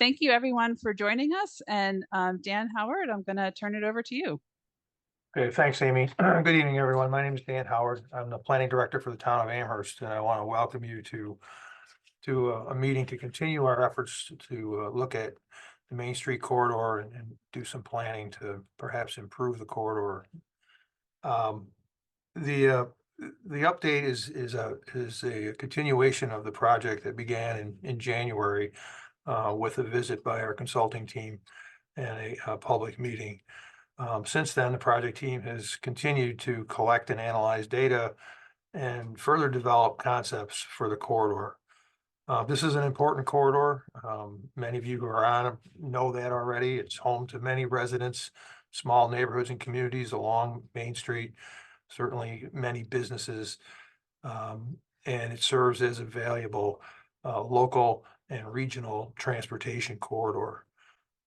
thank you everyone for joining us. And Dan Howard, I'm going to turn it over to you. Okay, thanks, Amy. Good evening, everyone. My name is Dan Howard. I'm the planning director for the town of Amherst, and I want to welcome you to a meeting to continue our efforts to look at the Main Street corridor and do some planning to perhaps improve the corridor. Um, the uh, the update is a continuation of the project that began in January with a visit by our consulting team and a public meeting. Since then, the project team has continued to collect and analyze data and further develop concepts for the corridor. This is an important corridor. Many of you who are on it know that already. It's home to many residents, small neighborhoods and communities along Main Street, certainly many businesses, and it serves as a valuable local and regional transportation corridor.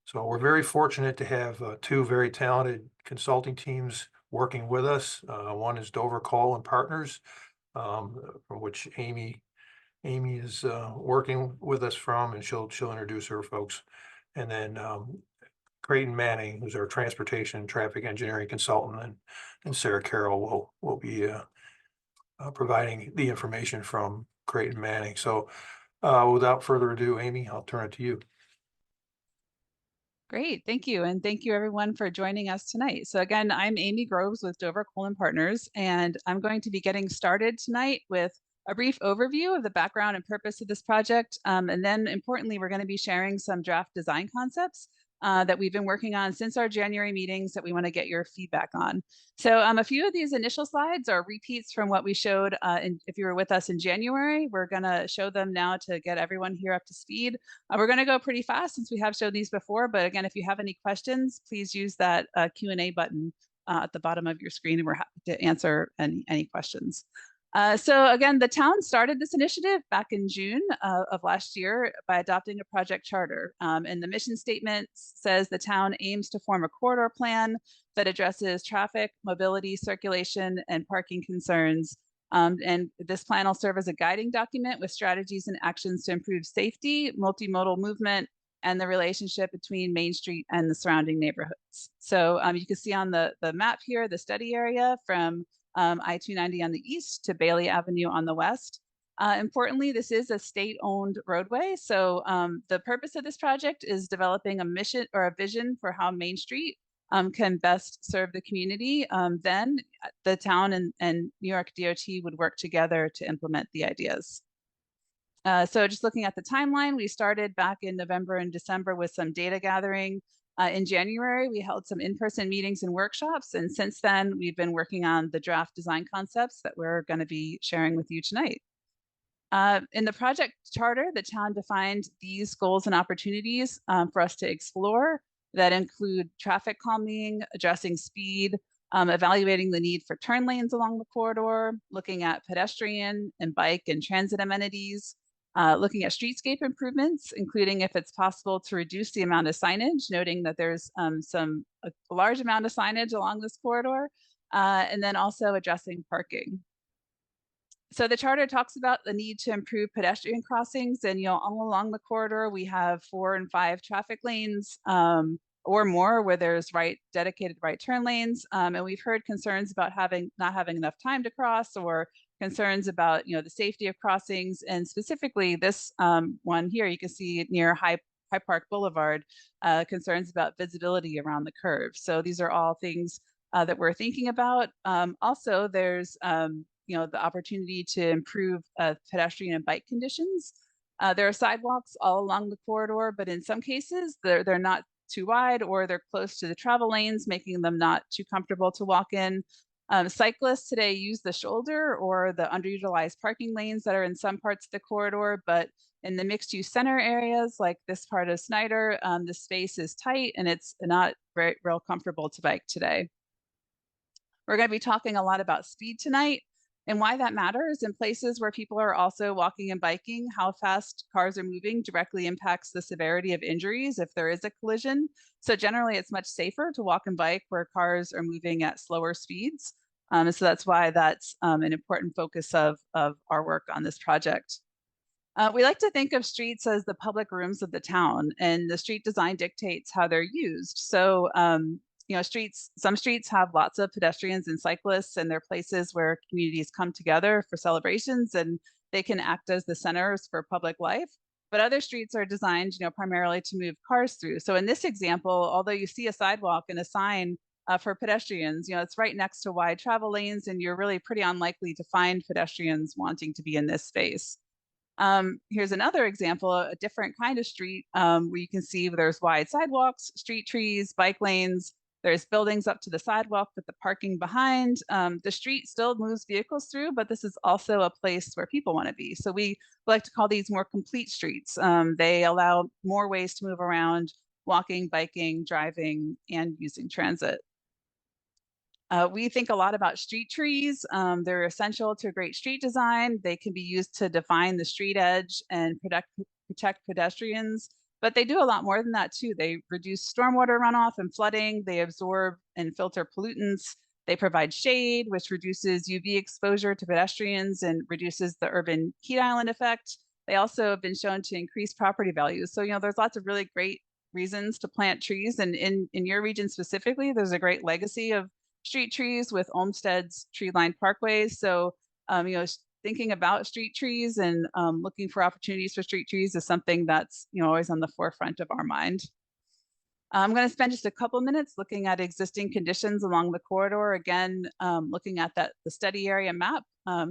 So we're very fortunate to have two very talented consulting teams working with us. One is Dover Cole and Partners, from which Amy is working with us from, and she'll introduce her folks. And then Creighton Manning, who's our transportation and traffic engineering consultant, and Sarah Carroll will be providing the information from Creighton Manning. So without further ado, Amy, I'll turn it to you. Great, thank you. And thank you everyone for joining us tonight. So again, I'm Amy Groves with Dover Cole Partners, and I'm going to be getting started tonight with a brief overview of the background and purpose of this project. And then importantly, we're going to be sharing some draft design concepts that we've been working on since our January meetings that we want to get your feedback on. So a few of these initial slides are repeats from what we showed if you were with us in January. We're going to show them now to get everyone here up to speed. We're going to go pretty fast since we have showed these before, but again, if you have any questions, please use that Q&A button at the bottom of your screen, and we're happy to answer any questions. So again, the town started this initiative back in June of last year by adopting a project charter. And the mission statement says the town aims to form a corridor plan that addresses traffic, mobility, circulation, and parking concerns. And this plan will serve as a guiding document with strategies and actions to improve safety, multimodal movement, and the relationship between Main Street and the surrounding neighborhoods. So you can see on the map here, the study area from I-290 on the east to Bailey Avenue on the west. Importantly, this is a state-owned roadway. So the purpose of this project is developing a mission or a vision for how Main Street can best serve the community. Then the town and New York DOT would work together to implement the ideas. So just looking at the timeline, we started back in November and December with some data gathering. In January, we held some in-person meetings and workshops, and since then, we've been working on the draft design concepts that we're going to be sharing with you tonight. In the project charter, the town defined these goals and opportunities for us to explore that include traffic calming, addressing speed, evaluating the need for turn lanes along the corridor, looking at pedestrian and bike and transit amenities, looking at streetscape improvements, including if it's possible to reduce the amount of signage, noting that there's a large amount of signage along this corridor, and then also addressing parking. So the charter talks about the need to improve pedestrian crossings, and all along the corridor we have 4 and 5 traffic lanes or more where there's dedicated right turn lanes, and we've heard concerns about not having enough time to cross, or concerns about the safety of crossings, and specifically this one here you can see near High Park Boulevard, concerns about visibility around the curve. So these are all things that we're thinking about. Also, there's the opportunity to improve pedestrian and bike conditions. There are sidewalks all along the corridor, but in some cases they're not too wide, or they're close to the travel lanes, making them not too comfortable to walk in. Cyclists today use the shoulder or the underutilized parking lanes that are in some parts of the corridor, but in the mixed-use center areas like this part of Snyder, the space is tight and it's not real comfortable to bike today. We're going to be talking a lot about speed tonight and why that matters in places where people are also walking and biking. How fast cars are moving directly impacts the severity of injuries if there is a collision. So generally, it's much safer to walk and bike where cars are moving at slower speeds. So that's why that's an important focus of our work on this project. We like to think of streets as the public rooms of the town, and the street design dictates how they're used. So, some streets have lots of pedestrians and cyclists, and they're places where communities come together for celebrations, and they can act as the centers for public life. But other streets are designed, primarily to move cars through. So in this example, although you see a sidewalk and a sign for pedestrians, it's right next to wide travel lanes, and you're really pretty unlikely to find pedestrians wanting to be in this space. Here's another example, a different kind of street where you can see there's wide sidewalks, street trees, bike lanes. There's buildings up to the sidewalk with the parking behind. The street still moves vehicles through, but this is also a place where people want to be. So we like to call these more complete streets. They allow more ways to move around, walking, biking, driving, and using transit. We think a lot about street trees. They're essential to great street design. They can be used to define the street edge and protect pedestrians, but they do a lot more than that too. They reduce stormwater runoff and flooding. They absorb and filter pollutants. They provide shade, which reduces UV exposure to pedestrians and reduces the urban heat island effect. They also have been shown to increase property values. So, there's lots of really great reasons to plant trees. And in your region specifically, there's a great legacy of street trees with Olmsted's tree-lined parkways. So, thinking about street trees and looking for opportunities for street trees is something that's always on the forefront of our mind. I'm going to spend just a couple minutes looking at existing conditions along the corridor. Again, looking at the study area map.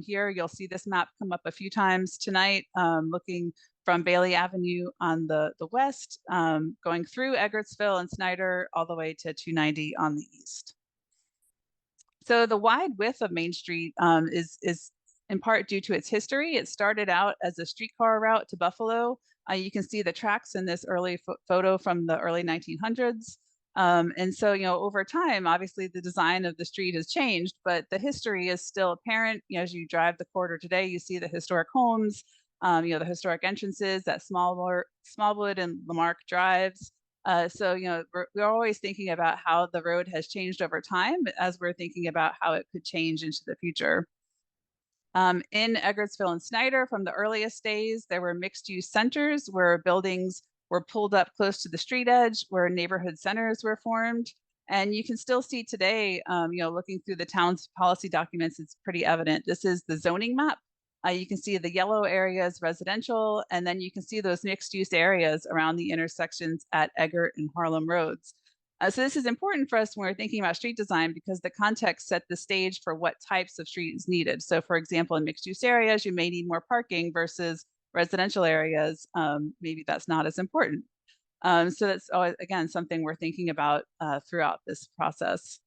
Here, you'll see this map come up a few times tonight, looking from Bailey Avenue on the west, going through Eggertsville and Snyder, all the way to 290 on the east. So the wide width of Main Street is in part due to its history. It started out as a streetcar route to Buffalo. You can see the tracks in this early photo from the early 1900s. And so, over time, obviously the design of the street has changed, but the history is still apparent. As you drive the corridor today, you see the historic homes, the historic entrances at Smallwood and Lamarck Drives. So, we're always thinking about how the road has changed over time as we're thinking about how it could change into the future. In Eggertsville and Snyder, from the earliest days, there were mixed-use centers where buildings were pulled up close to the street edge, where neighborhood centers were formed. And you can still see today, looking through the town's policy documents, it's pretty evident. This is the zoning map. You can see the yellow areas residential, and then you can see those mixed-use areas around the intersections at Eggert and Harlem roads. So this is important for us when we're thinking about street design because the context set the stage for what types of street is needed. So for example, in mixed use areas, you may need more parking versus residential areas. Maybe that's not as important. So that's always, again, something we're thinking about throughout this process.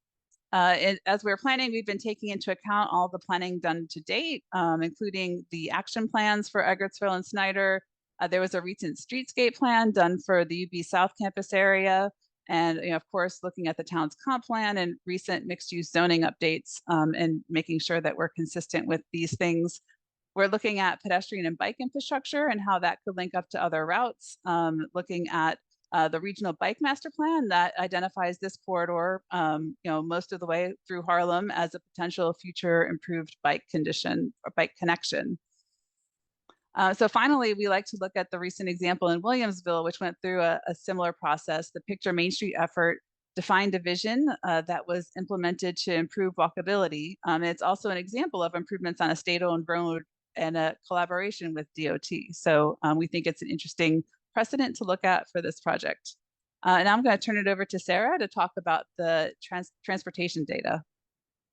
As we're planning, we've been taking into account all the planning done to date, including the action plans for Eggertsville and Snyder. There was a recent streetscape plan done for the UB South campus area. And of course, looking at the town's comp plan and recent mixed-use zoning updates and making sure that we're consistent with these things. We're looking at pedestrian and bike infrastructure and how that could link up to other routes, looking at the regional bike master plan that identifies this corridor, most of the way through Harlem as a potential future improved bike condition or bike connection. So finally, we like to look at the recent example in Williamsville, which went through a similar process. The Picture Main Street effort defined a vision that was implemented to improve walkability. It's also an example of improvements on a state-owned road and a collaboration with DOT. So we think it's an interesting precedent to look at for this project. And I'm going to turn it over to Sarah to talk about the transportation data.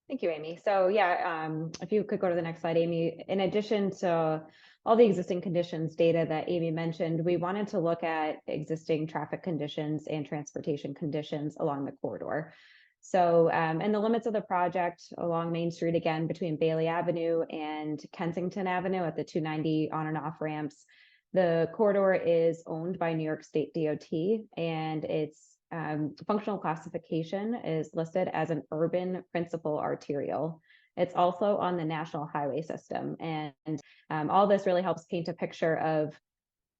Thank you, Amy. So yeah, if you could go to the next slide, Amy. In addition to all the existing conditions data that Amy mentioned, we wanted to look at existing traffic conditions and transportation conditions along the corridor. So in the limits of the project along Main Street, again, between Bailey Avenue and Kensington Avenue at the 290 on and off ramps, the corridor is owned by New York State DOT, and its functional classification is listed as an urban principal arterial. It's also on the national highway system. And all this really helps paint a picture of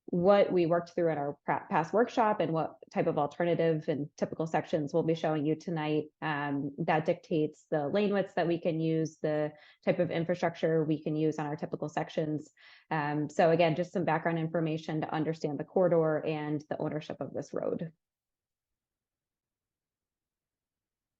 what we worked through in our past workshop and what type of alternative and typical sections we'll be showing you tonight. That dictates the lane widths that we can use, the type of infrastructure we can use on our typical sections. So again, just some background information to understand the corridor and the ownership of this road.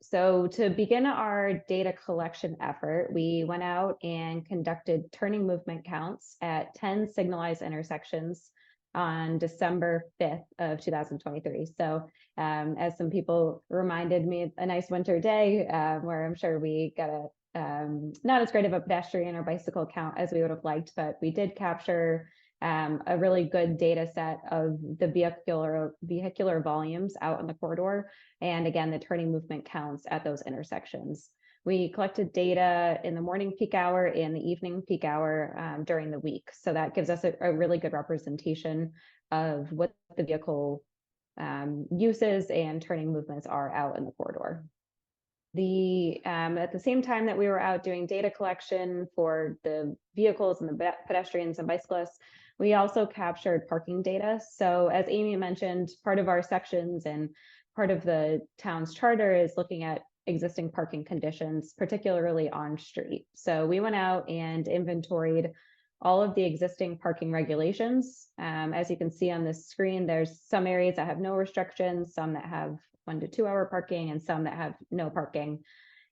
So to begin our data collection effort, we went out and conducted turning movement counts at 10 signalized intersections on December 5th of 2023. So as some people reminded me, a nice winter day where I'm sure we got not as great of a pedestrian or bicycle count as we would have liked, but we did capture a really good data set of the vehicular volumes out in the corridor. And again, the turning movement counts at those intersections. We collected data in the morning peak hour and the evening peak hour during the week. So that gives us a really good representation of what the vehicle uses and turning movements are out in the corridor. At the same time that we were out doing data collection for the vehicles and the pedestrians and bicyclists, we also captured parking data. So as Amy mentioned, part of our sections and part of the town's charter is looking at existing parking conditions, particularly on street. So we went out and inventoried all of the existing parking regulations. As you can see on this screen, there's some areas that have no restrictions, some that have 1 to 2 hour parking, and some that have no parking.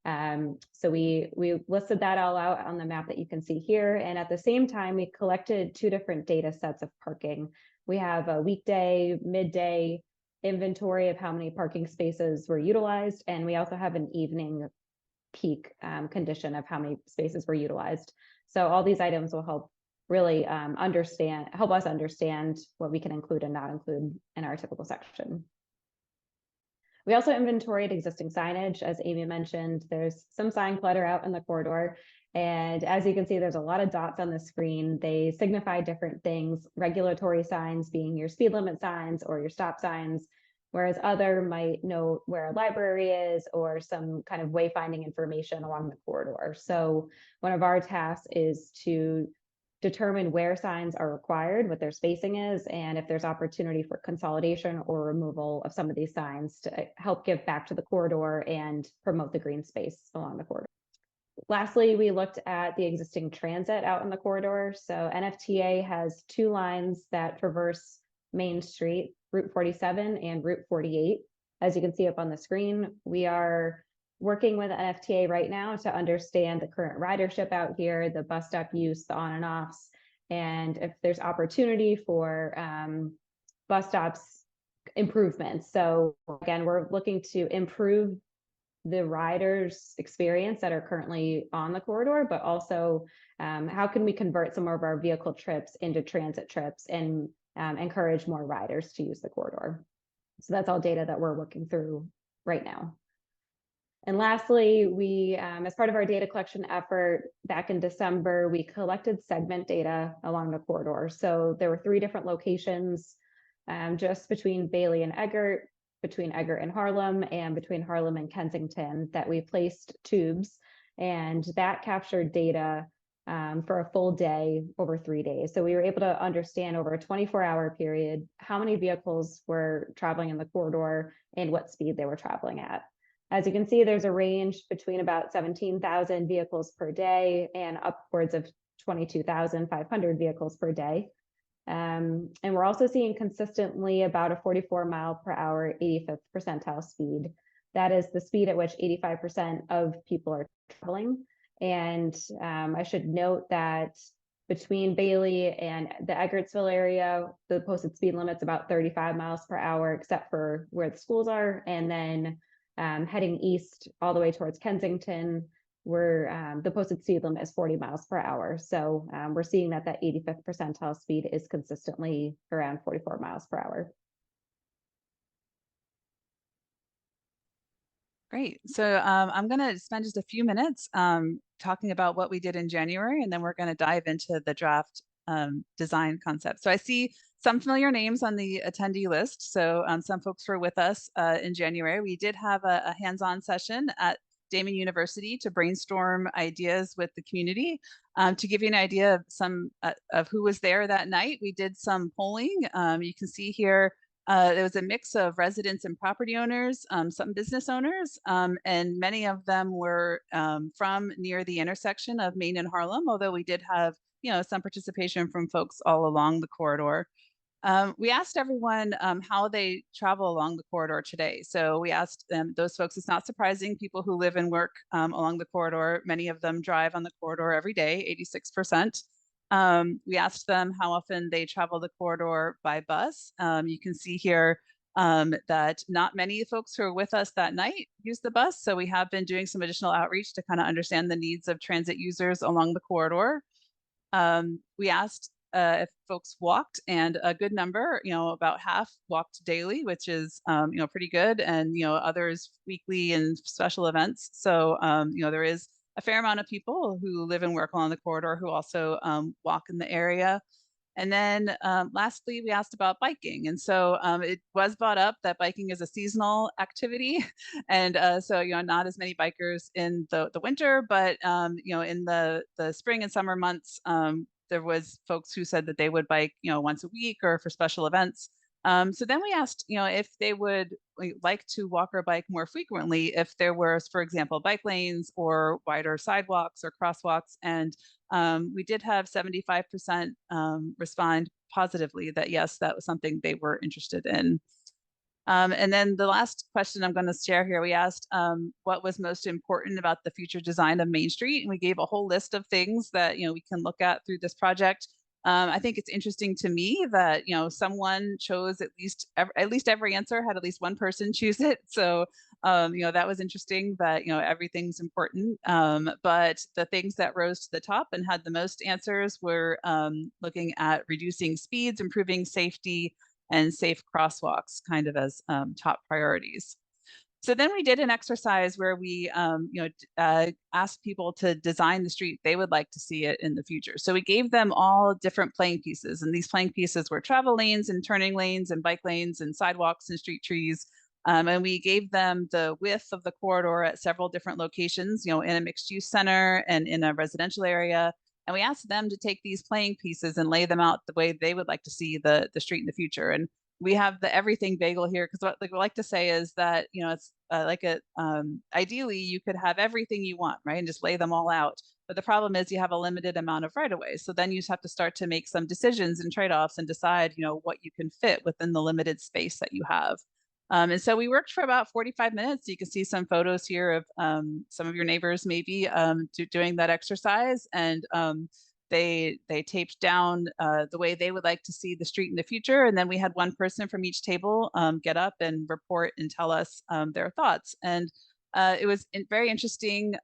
So we listed that all out on the map that you can see here. And at the same time, we collected 2 different data sets of parking. We have a weekday, midday inventory of how many parking spaces were utilized. And we also have an evening peak condition of how many spaces were utilized. So all these items will help really help us understand what we can include and not include in our typical section. We also inventoried existing signage. As Amy mentioned, there's some sign clutter out in the corridor. And as you can see, there's a lot of dots on the screen. They signify different things, regulatory signs being your speed limit signs or your stop signs, whereas other might know where a library is or some kind of wayfinding information along the corridor. So one of our tasks is to determine where signs are required, what their spacing is, and if there's opportunity for consolidation or removal of some of these signs to help give back to the corridor and promote the green space along the corridor. Lastly, we looked at the existing transit out in the corridor. So NFTA has 2 lines that traverse Main Street, Route 47 and Route 48. As you can see up on the screen, we are working with NFTA right now to understand the current ridership out here, the bus stop use, the on and offs, and if there's opportunity for bus stops improvements. So again, we're looking to improve the riders' experience that are currently on the corridor, but also how can we convert some of our vehicle trips into transit trips and encourage more riders to use the corridor. So that's all data that we're working through right now. And lastly, we, as part of our data collection effort back in December, we collected segment data along the corridor. So there were 3 different locations just between Bailey and Eggert, between Eggert and Harlem, and between Harlem and Kensington that we placed tubes, and that captured data for a full day over 3 days. So we were able to understand over a 24-hour period how many vehicles were traveling in the corridor and what speed they were traveling at. As you can see, there's a range between about 17,000 vehicles per day and upwards of 22,500 vehicles per day. And we're also seeing consistently about a 44 mile per hour 85th percentile speed. That is the speed at which 85% of people are traveling. And I should note that between Bailey and the Eggertsville area, the posted speed limit's about 35 miles per hour, except for where the schools are. And then heading east all the way towards Kensington, where the posted speed limit is 40 miles per hour. So we're seeing that 85th percentile speed is consistently around 44 miles per hour. Great. So I'm going to spend just a few minutes talking about what we did in January, and then we're going to dive into the draft design concept. So I see some familiar names on the attendee list. So some folks were with us in January. We did have a hands-on session at Damon University to brainstorm ideas with the community. To give you an idea of some of who was there that night, we did some polling. You can see here there was a mix of residents and property owners, some business owners, and many of them were from near the intersection of Main and Harlem, although we did have, some participation from folks all along the corridor. We asked everyone how they travel along the corridor today. So we asked those folks, it's not surprising, people who live and work along the corridor, many of them drive on the corridor every day, 86%. We asked them how often they travel the corridor by bus. You can see here that not many folks who are with us that night use the bus. So we have been doing some additional outreach to kind of understand the needs of transit users along the corridor. We asked if folks walked, and a good number, about half walked daily, which is, pretty good, and, others weekly and special events. So, there is a fair amount of people who live and work along the corridor who also walk in the area. And then lastly, we asked about biking. And so it was brought up that biking is a seasonal activity. And so, not as many bikers in the winter, but, in the spring and summer months, there was folks who said that they would bike, once a week or for special events. So then we asked, if they would like to walk or bike more frequently, if there were, for example, bike lanes or wider sidewalks or crosswalks. And we did have 75% respond positively that yes, that was something they were interested in. And then the last question I'm going to share here, we asked what was most important about the future design of Main Street, and we gave a whole list of things that we can look at through this project. I think it's interesting to me that someone chose at least every answer had at least one person choose it. So that was interesting that everything's important. But the things that rose to the top and had the most answers were looking at reducing speeds, improving safety, and safe crosswalks kind of as top priorities. So then we did an exercise where we asked people to design the street they would like to see it in the future. So we gave them all different playing pieces, and these playing pieces were travel lanes and turning lanes and bike lanes and sidewalks and street trees. And we gave them the width of the corridor at several different locations, in a mixed use center and in a residential area. And we asked them to take these playing pieces and lay them out the way they would like to see the street in the future. And we have the everything bagel here because what we like to say is that it's ideally you could have everything you want, right, and just lay them all out. But the problem is you have a limited amount of right of way. So then you just have to start to make some decisions and trade-offs and decide what you can fit within the limited space that you have. And so we worked for about 45 minutes. You can see some photos here of some of your neighbors maybe doing that exercise. And they taped down the way they would like to see the street in the future. And then we had one person from each table get up and report and tell us their thoughts. And it was very interesting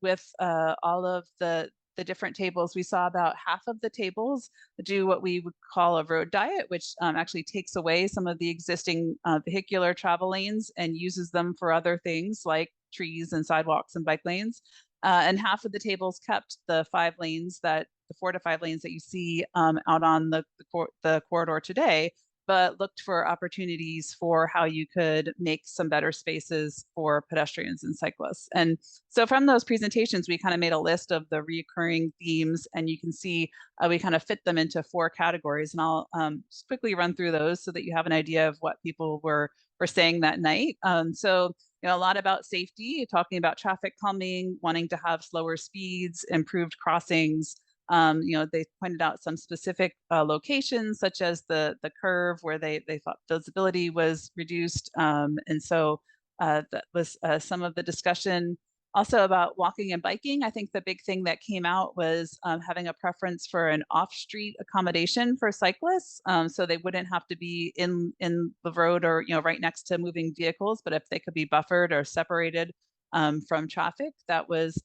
with all of the different tables. We saw about half of the tables do what we would call a road diet, which actually takes away some of the existing vehicular travel lanes and uses them for other things like trees and sidewalks and bike lanes. And half of the tables kept the 4 to 5 lanes that you see out on the corridor today, but looked for opportunities for how you could make some better spaces for pedestrians and cyclists. And so from those presentations, we kind of made a list of the reoccurring themes, and you can see we kind of fit them into 4 categories. And I'll just quickly run through those so that you have an idea of what people were saying that night. So a lot about safety, talking about traffic calming, wanting to have slower speeds, improved crossings. They pointed out some specific locations, such as the curve where they thought visibility was reduced. And so that was some of the discussion. Also about walking and biking, I think the big thing that came out was having a preference for an off-street accommodation for cyclists. So they wouldn't have to be in the road or right next to moving vehicles, but if they could be buffered or separated from traffic, that was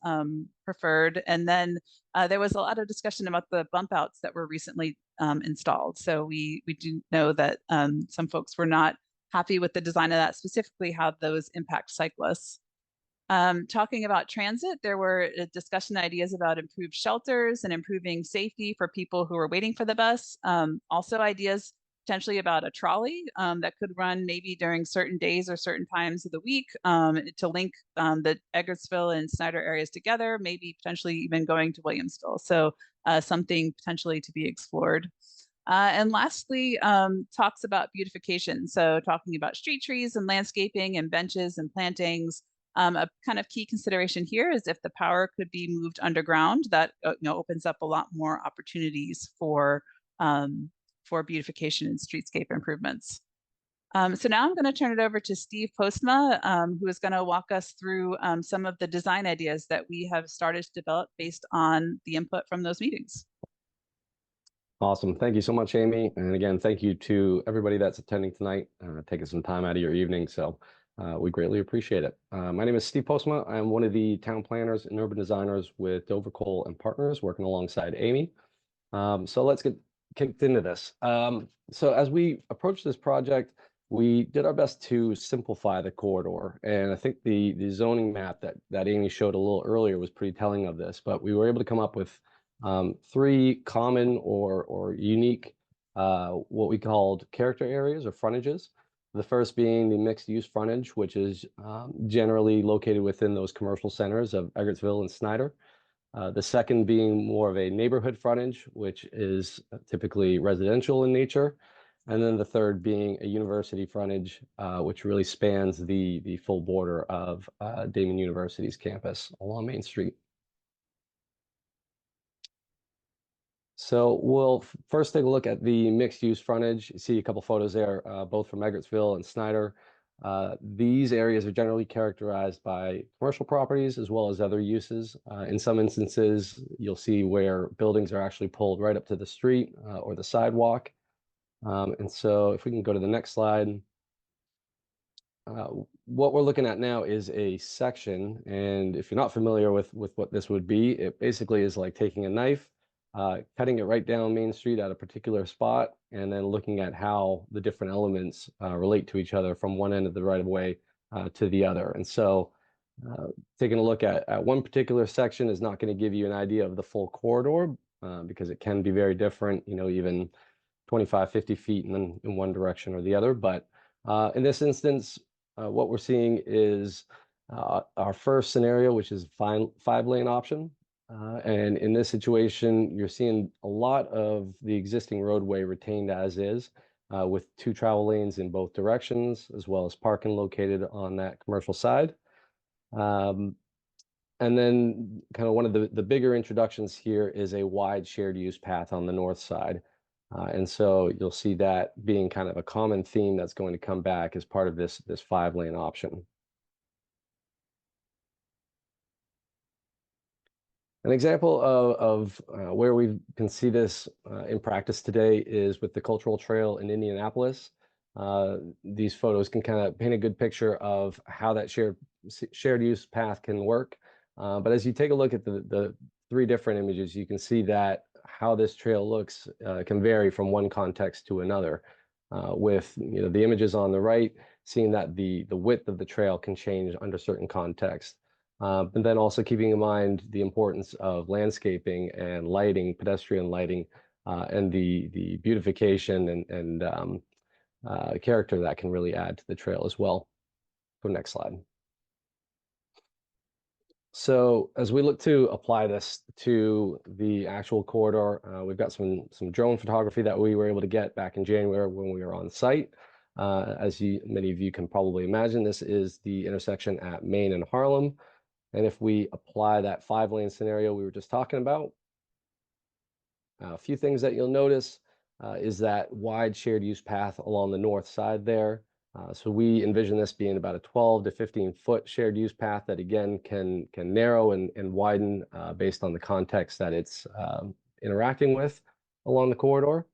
preferred. And then there was a lot of discussion about the bump outs that were recently installed. So we do know that some folks were not happy with the design of that, specifically how those impact cyclists. Talking about transit, there were discussion ideas about improved shelters and improving safety for people who are waiting for the bus. Also ideas potentially about a trolley that could run maybe during certain days or certain times of the week to link the Eggertsville and Snyder areas together, maybe potentially even going to Williamsville. So something potentially to be explored. And lastly, talks about beautification. So talking about street trees and landscaping and benches and plantings. A kind of key consideration here is if the power could be moved underground, that opens up a lot more opportunities for beautification and streetscape improvements. So now I'm going to turn it over to Steve Postma, who is going to walk us through some of the design ideas that we have started to develop based on the input from those meetings. Awesome. Thank you so much, Amy. And again, thank you to everybody that's attending tonight, taking some time out of your evening. So we greatly appreciate it. My name is Steve Postma. I'm one of the town planners and urban designers with Dover Cole and Partners, working alongside Amy. So let's get kicked into this. So as we approach this project, we did our best to simplify the corridor. And I think the zoning map that Amy showed a little earlier was pretty telling of this, but we were able to come up with 3 common or unique what we called character areas or frontages. The first being the mixed use frontage, which is generally located within those commercial centers of Eggertsville and Snyder. The second being more of a neighborhood frontage, which is typically residential in nature. And then the third being a university frontage, which really spans the full border of Damon University's campus along Main Street. So we'll first take a look at the mixed use frontage. You see a couple photos there, both from Eggertsville and Snyder. These areas are generally characterized by commercial properties as well as other uses. In some instances, you'll see where buildings are actually pulled right up to the street or the sidewalk. And so if we can go to the next slide. What we're looking at now is a section, and if you're not familiar with what this would be, it basically is like taking a knife, cutting it right down Main Street at a particular spot, and then looking at how the different elements relate to each other from one end of the right of way to the other. And so taking a look at one particular section is not going to give you an idea of the full corridor because it can be very different, even 25, 50 feet in one direction or the other. But in this instance, what we're seeing is our first scenario, which is 5-lane option. And in this situation, you're seeing a lot of the existing roadway retained as is, with 2 travel lanes in both directions, as well as parking located on that commercial side. And then kind of one of the bigger introductions here is a wide shared use path on the north side. And so you'll see that being kind of a common theme that's going to come back as part of this 5-lane option. An example of where we can see this in practice today is with the Cultural Trail in Indianapolis. These photos can kind of paint a good picture of how that shared use path can work. But as you take a look at the 3 different images, you can see that how this trail looks can vary from one context to another. With the images on the right, seeing that the width of the trail can change under certain contexts. And then also keeping in mind the importance of landscaping and lighting, pedestrian lighting, and the beautification and character that can really add to the trail as well. Go next slide. So as we look to apply this to the actual corridor, we've got some drone photography that we were able to get back in January when we were on site. As many of you can probably imagine, this is the intersection at Main and Harlem. And if we apply that 5-lane scenario we were just talking about, a few things that you'll notice is that wide shared use path along the north side there. So we envision this being about a 12 to 15 foot shared use path that again can narrow and widen based on the context that it's interacting with along the corridor.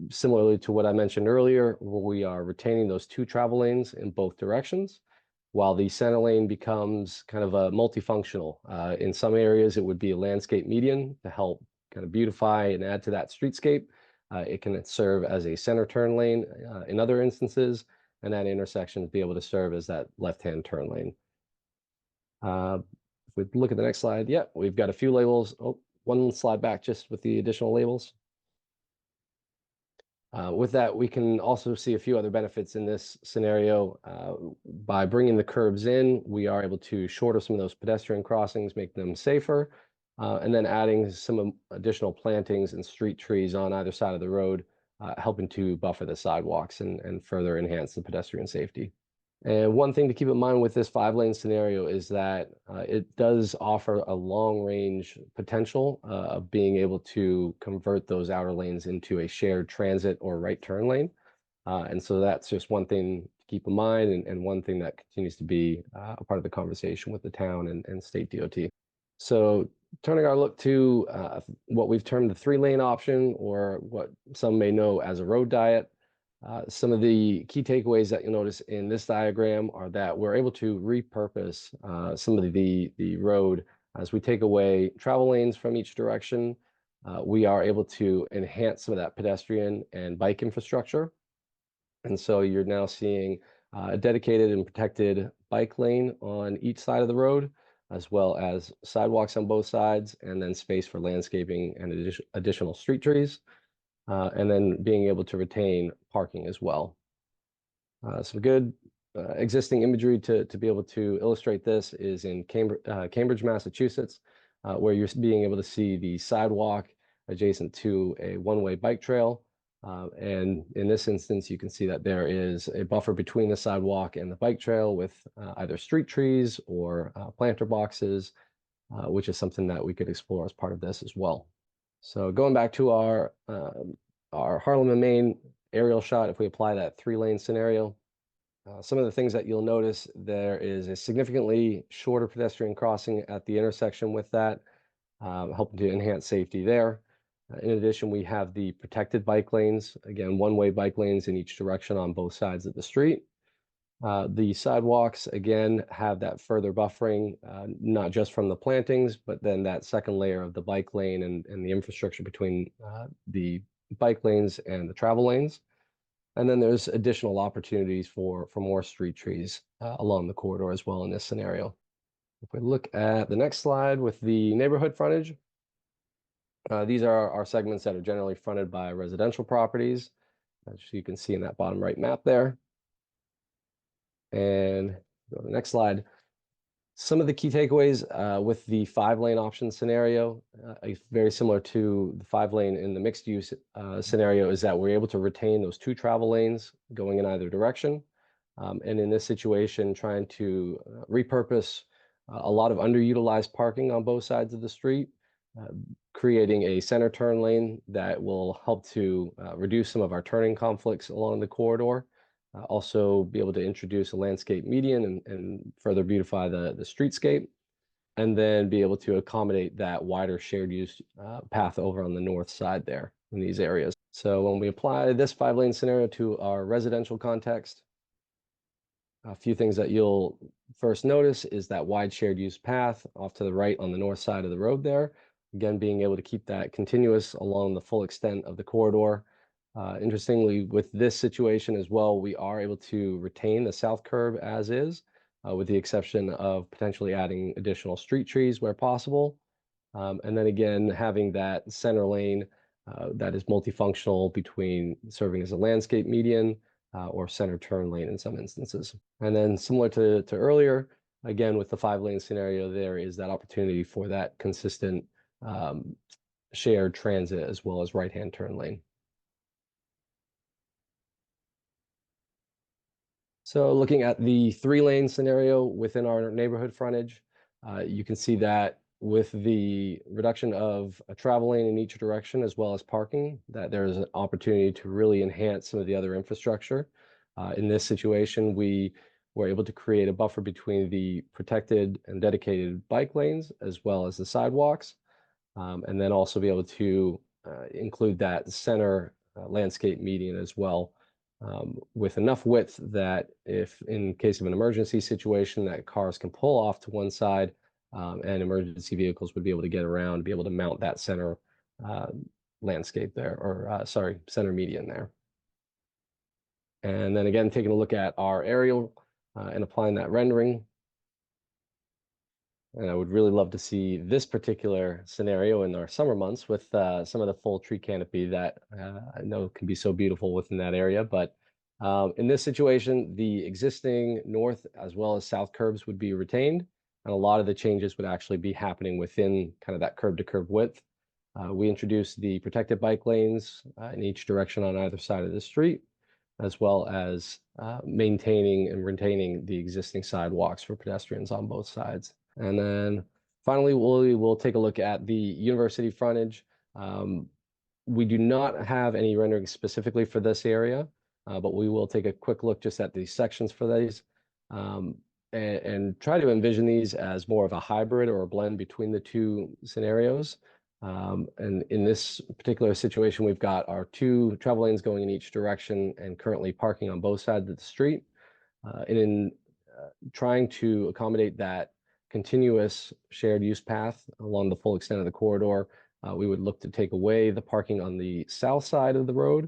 Similarly to what I mentioned earlier, we are retaining those 2 travel lanes in both directions, while the center lane becomes kind of a multifunctional. In some areas, it would be a landscape median to help kind of beautify and add to that streetscape. It can serve as a center turn lane in other instances, and at intersections be able to serve as that left-hand turn lane. If we look at the next slide, yeah, we've got a few labels. Oh, one slide back just with the additional labels. With that, we can also see a few other benefits in this scenario. By bringing the curbs in, we are able to shorter some of those pedestrian crossings, make them safer, and then adding some additional plantings and street trees on either side of the road, helping to buffer the sidewalks and further enhance the pedestrian safety. And one thing to keep in mind with this 5-lane scenario is that it does offer a long-range potential of being able to convert those outer lanes into a shared transit or right turn lane. And so that's just one thing to keep in mind, and one thing that continues to be a part of the conversation with the town and state DOT. So turning our look to what we've termed the 3-lane option, or what some may know as a road diet. Some of the key takeaways that you'll notice in this diagram are that we're able to repurpose some of the road as we take away travel lanes from each direction. We are able to enhance some of that pedestrian and bike infrastructure. And so you're now seeing a dedicated and protected bike lane on each side of the road, as well as sidewalks on both sides, and then space for landscaping and additional street trees. And then being able to retain parking as well. Some good existing imagery to be able to illustrate this is in Cambridge, Massachusetts, where you're being able to see the sidewalk adjacent to a one-way bike trail. And in this instance, you can see that there is a buffer between the sidewalk and the bike trail with either street trees or planter boxes, which is something that we could explore as part of this as well. So going back to our Harlem and Main aerial shot, if we apply that 3-lane scenario, some of the things that you'll notice, there is a significantly shorter pedestrian crossing at the intersection with that, helping to enhance safety there. In addition, we have the protected bike lanes, again, one-way bike lanes in each direction on both sides of the street. The sidewalks, again, have that further buffering, not just from the plantings, but then that second layer of the bike lane and the infrastructure between the bike lanes and the travel lanes. And then there's additional opportunities for more street trees along the corridor as well in this scenario. If we look at the next slide with the neighborhood frontage, these are our segments that are generally fronted by residential properties, as you can see in that bottom right map there. And go to the next slide. Some of the key takeaways with the 5-lane option scenario, very similar to the 5-lane in the mixed use scenario, is that we're able to retain those 2 travel lanes going in either direction. And in this situation, trying to repurpose a lot of underutilized parking on both sides of the street, creating a center turn lane that will help to reduce some of our turning conflicts along the corridor. Also be able to introduce a landscape median and further beautify the streetscape, and then be able to accommodate that wider shared use path over on the north side there in these areas. So when we apply this 5-lane scenario to our residential context, a few things that you'll first notice is that wide shared use path off to the right on the north side of the road there. Again, being able to keep that continuous along the full extent of the corridor. Interestingly, with this situation as well, we are able to retain the south curb as is, with the exception of potentially adding additional street trees where possible. And then again, having that center lane that is multifunctional between serving as a landscape median or center turn lane in some instances. And then similar to earlier, again, with the 5-lane scenario, there is that opportunity for that consistent shared transit as well as right-hand turn lane. So looking at the 3-lane scenario within our neighborhood frontage, you can see that with the reduction of a travel lane in each direction as well as parking, that there's an opportunity to really enhance some of the other infrastructure. In this situation, we were able to create a buffer between the protected and dedicated bike lanes as well as the sidewalks, and then also be able to include that center landscape median as well. With enough width that if in case of an emergency situation that cars can pull off to one side and emergency vehicles would be able to get around, be able to mount that center landscape there, or sorry, center median there. And then again, taking a look at our aerial and applying that rendering. And I would really love to see this particular scenario in our summer months with some of the full tree canopy that I know can be so beautiful within that area. But in this situation, the existing north as well as south curbs would be retained, and a lot of the changes would actually be happening within kind of that curb to curb width. We introduced the protected bike lanes in each direction on either side of the street, as well as maintaining and retaining the existing sidewalks for pedestrians on both sides. And then finally, we'll take a look at the university frontage. We do not have any rendering specifically for this area, but we will take a quick look just at the sections for these and try to envision these as more of a hybrid or a blend between the two scenarios. And in this particular situation, we've got our 2 travel lanes going in each direction and currently parking on both sides of the street. And in trying to accommodate that continuous shared use path along the full extent of the corridor, we would look to take away the parking on the south side of the road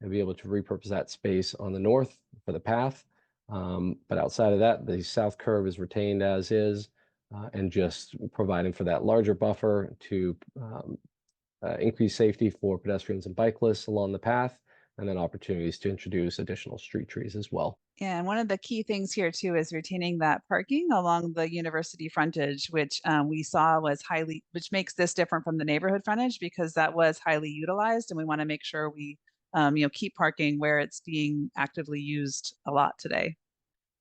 and be able to repurpose that space on the north for the path. But outside of that, the south curve is retained as is, and just providing for that larger buffer to increase safety for pedestrians and bikelists along the path, and then opportunities to introduce additional street trees as well. And one of the key things here too is retaining that parking along the university frontage, which we saw was which makes this different from the neighborhood frontage because that was highly utilized, and we want to make sure we, keep parking where it's being actively used a lot today.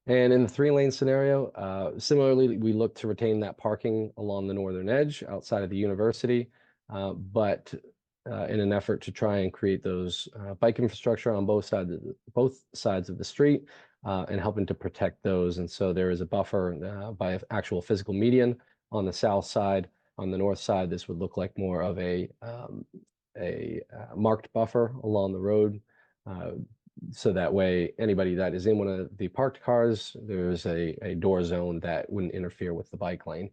And in the 3-lane scenario, similarly, we look to retain that parking along the northern edge outside of the university, but in an effort to try and create those bike infrastructure on both sides of the street and helping to protect those. And so there is a buffer by actual physical median on the south side. On the north side, this would look like more of a marked buffer along the road. So that way, anybody that is in one of the parked cars, there's a door zone that wouldn't interfere with the bike lane.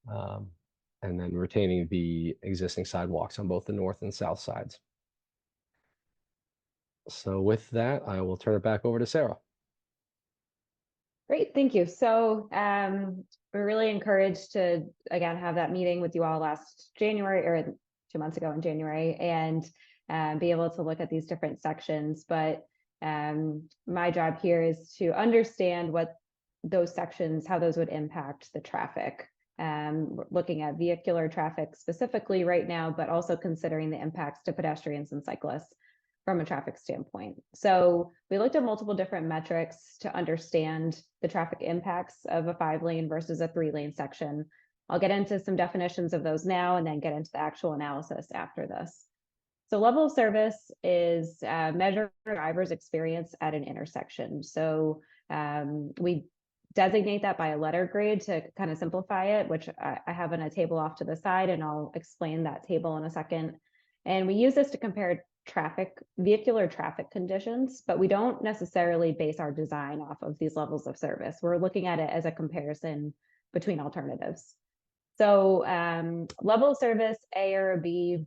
And then retaining the existing sidewalks on both the north and south sides. So with that, I will turn it back over to Sarah. Great, thank you. So we're really encouraged to, again, have that meeting with you all last January or 2 months ago in January and be able to look at these different sections. But my job here is to understand what those sections, how those would impact the traffic. We're looking at vehicular traffic specifically right now, but also considering the impacts to pedestrians and cyclists from a traffic standpoint. So we looked at multiple different metrics to understand the traffic impacts of a 5-lane versus a 3-lane section. I'll get into some definitions of those now and then get into the actual analysis after this. So level of service is measuring driver's experience at an intersection. So we designate that by a letter grade to kind of simplify it, which I have in a table off to the side, and I'll explain that table in a second. And we use this to compare vehicular traffic conditions, but we don't necessarily base our design off of these levels of service. We're looking at it as a comparison between alternatives. So level of service, A or B,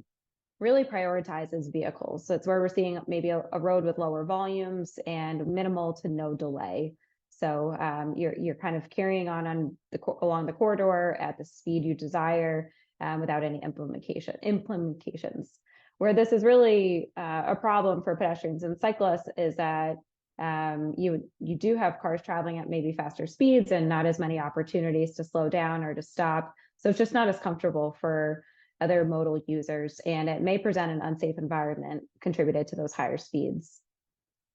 really prioritizes vehicles. So it's where we're seeing maybe a road with lower volumes and minimal to no delay. So you're kind of carrying on along the corridor at the speed you desire without any implications. Where this is really a problem for pedestrians and cyclists is that you do have cars traveling at maybe faster speeds and not as many opportunities to slow down or to stop. So it's just not as comfortable for other modal users, and it may present an unsafe environment contributed to those higher speeds.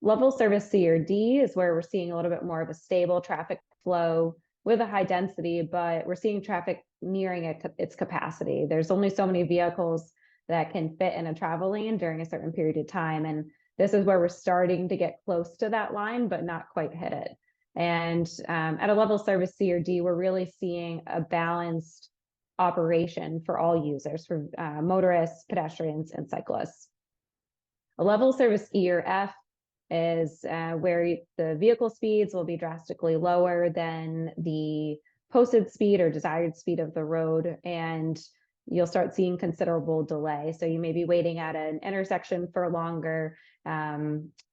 Level service C or D is where we're seeing a little bit more of a stable traffic flow with a high density, but we're seeing traffic nearing its capacity. There's only so many vehicles that can fit in a travel lane during a certain period of time. And this is where we're starting to get close to that line, but not quite hit it. And at a level service C or D, we're really seeing a balanced operation for all users, for motorists, pedestrians, and cyclists. A level service E or F is where the vehicle speeds will be drastically lower than the posted speed or desired speed of the road, and you'll start seeing considerable delay. So you may be waiting at an intersection for longer,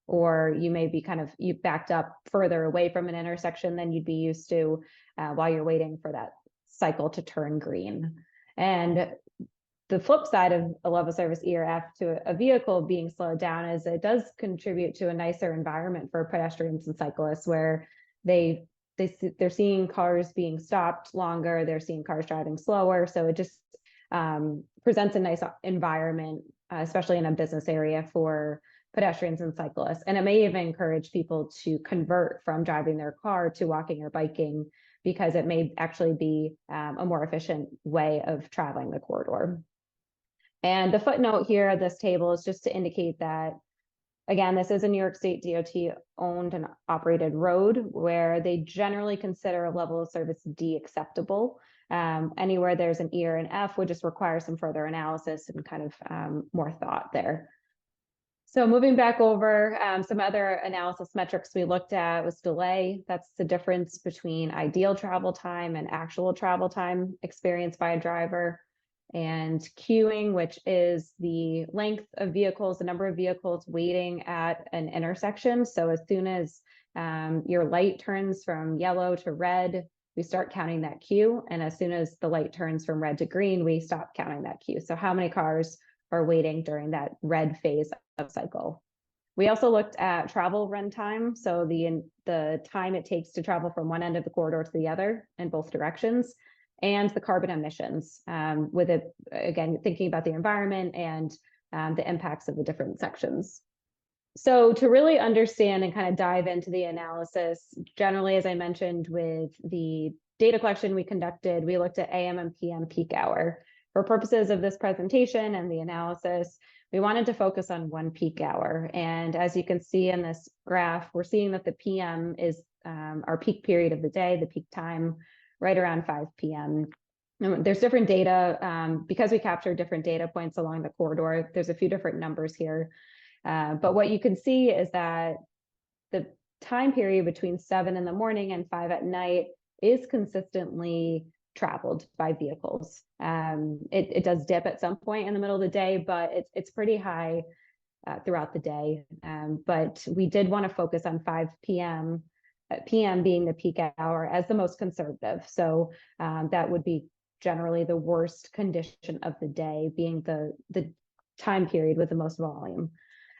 or you may be you backed up further away from an intersection than you'd be used to while you're waiting for that cycle to turn green. And the flip side of a level service E or F to a vehicle being slowed down is it does contribute to a nicer environment for pedestrians and cyclists, where they're seeing cars being stopped longer, they're seeing cars driving slower. So it just presents a nice environment, especially in a business area, for pedestrians and cyclists. And it may even encourage people to convert from driving their car to walking or biking, because it may actually be a more efficient way of traveling the corridor. And the footnote here of this table is just to indicate that, again, this is a New York State DOT owned and operated road, where they generally consider a level of service D acceptable. Anywhere there's an E or an F would just require some further analysis and kind of more thought there. So moving back over, some other analysis metrics we looked at was delay. That's the difference between ideal travel time and actual travel time experienced by a driver. And queuing, which is the length of vehicles, the number of vehicles waiting at an intersection. So as soon as your light turns from yellow to red, we start counting that queue. And as soon as the light turns from red to green, we stop counting that queue. So how many cars are waiting during that red phase of cycle? We also looked at travel run time. So the time it takes to travel from one end of the corridor to the other in both directions, and the carbon emissions, with it, again, thinking about the environment and the impacts of the different sections. So to really understand and kind of dive into the analysis, generally, as I mentioned, with the data collection we conducted, we looked at AM and PM peak hour. For purposes of this presentation and the analysis, we wanted to focus on one peak hour. And as you can see in this graph, we're seeing that the PM is our peak period of the day, the peak time, right around 5 p.m. There's different data, because we capture different data points along the corridor, there's a few different numbers here. But what you can see is that the time period between 7 in the morning and 5 at night is consistently traveled by vehicles. It does dip at some point in the middle of the day, but it's pretty high throughout the day. But we did want to focus on 5 p.m. PM being the peak hour as the most conservative. So that would be generally the worst condition of the day, being the time period with the most volume.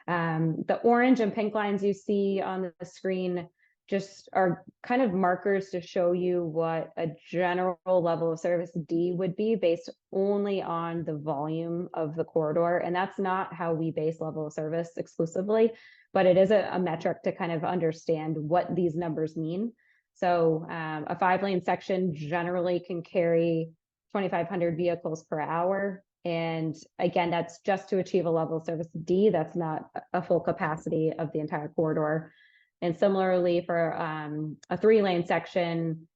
The orange and pink lines you see on the screen just are kind of markers to show you what a general level of service D would be based only on the volume of the corridor. And that's not how we base level of service exclusively, but it is a metric to kind of understand what these numbers mean. So a 5-lane section generally can carry 2,500 vehicles per hour. And again, that's just to achieve a level of service D. That's not a full capacity of the entire corridor. And similarly, for a 3-lane section,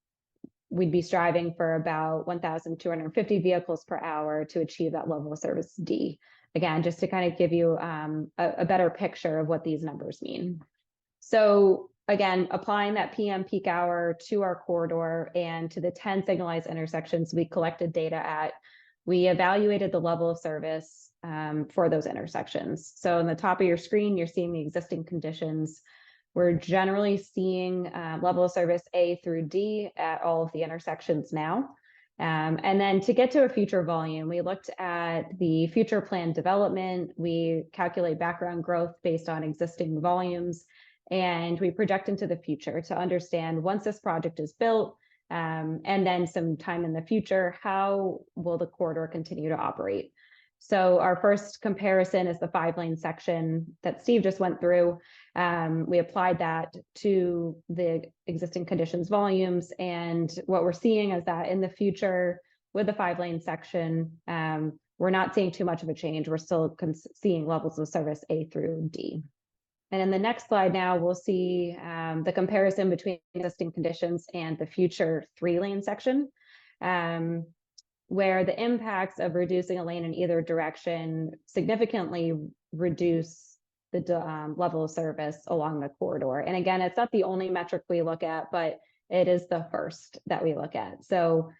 we'd be striving for about 1,250 vehicles per hour to achieve that level of service D. Again, just to kind of give you a better picture of what these numbers mean. So again, applying that PM peak hour to our corridor and to the 10 signalized intersections we collected data at, we evaluated the level of service for those intersections. So on the top of your screen, you're seeing the existing conditions. We're generally seeing level of service A through D at all of the intersections now. And then to get to a future volume, we looked at the future plan development. We calculate background growth based on existing volumes, and we project into the future to understand, once this project is built, and then some time in the future, how will the corridor continue to operate? So our first comparison is the 5-lane section that Steve just went through. We applied that to the existing conditions volumes. And what we're seeing is that in the future, with the 5-lane section, we're not seeing too much of a change. We're still seeing levels of service A through D. And in the next slide now, we'll see the comparison between existing conditions and the future 3-lane section, where the impacts of reducing a lane in either direction significantly reduce the level of service along the corridor. And again, it's not the only metric we look at, but it is the first that we look at. So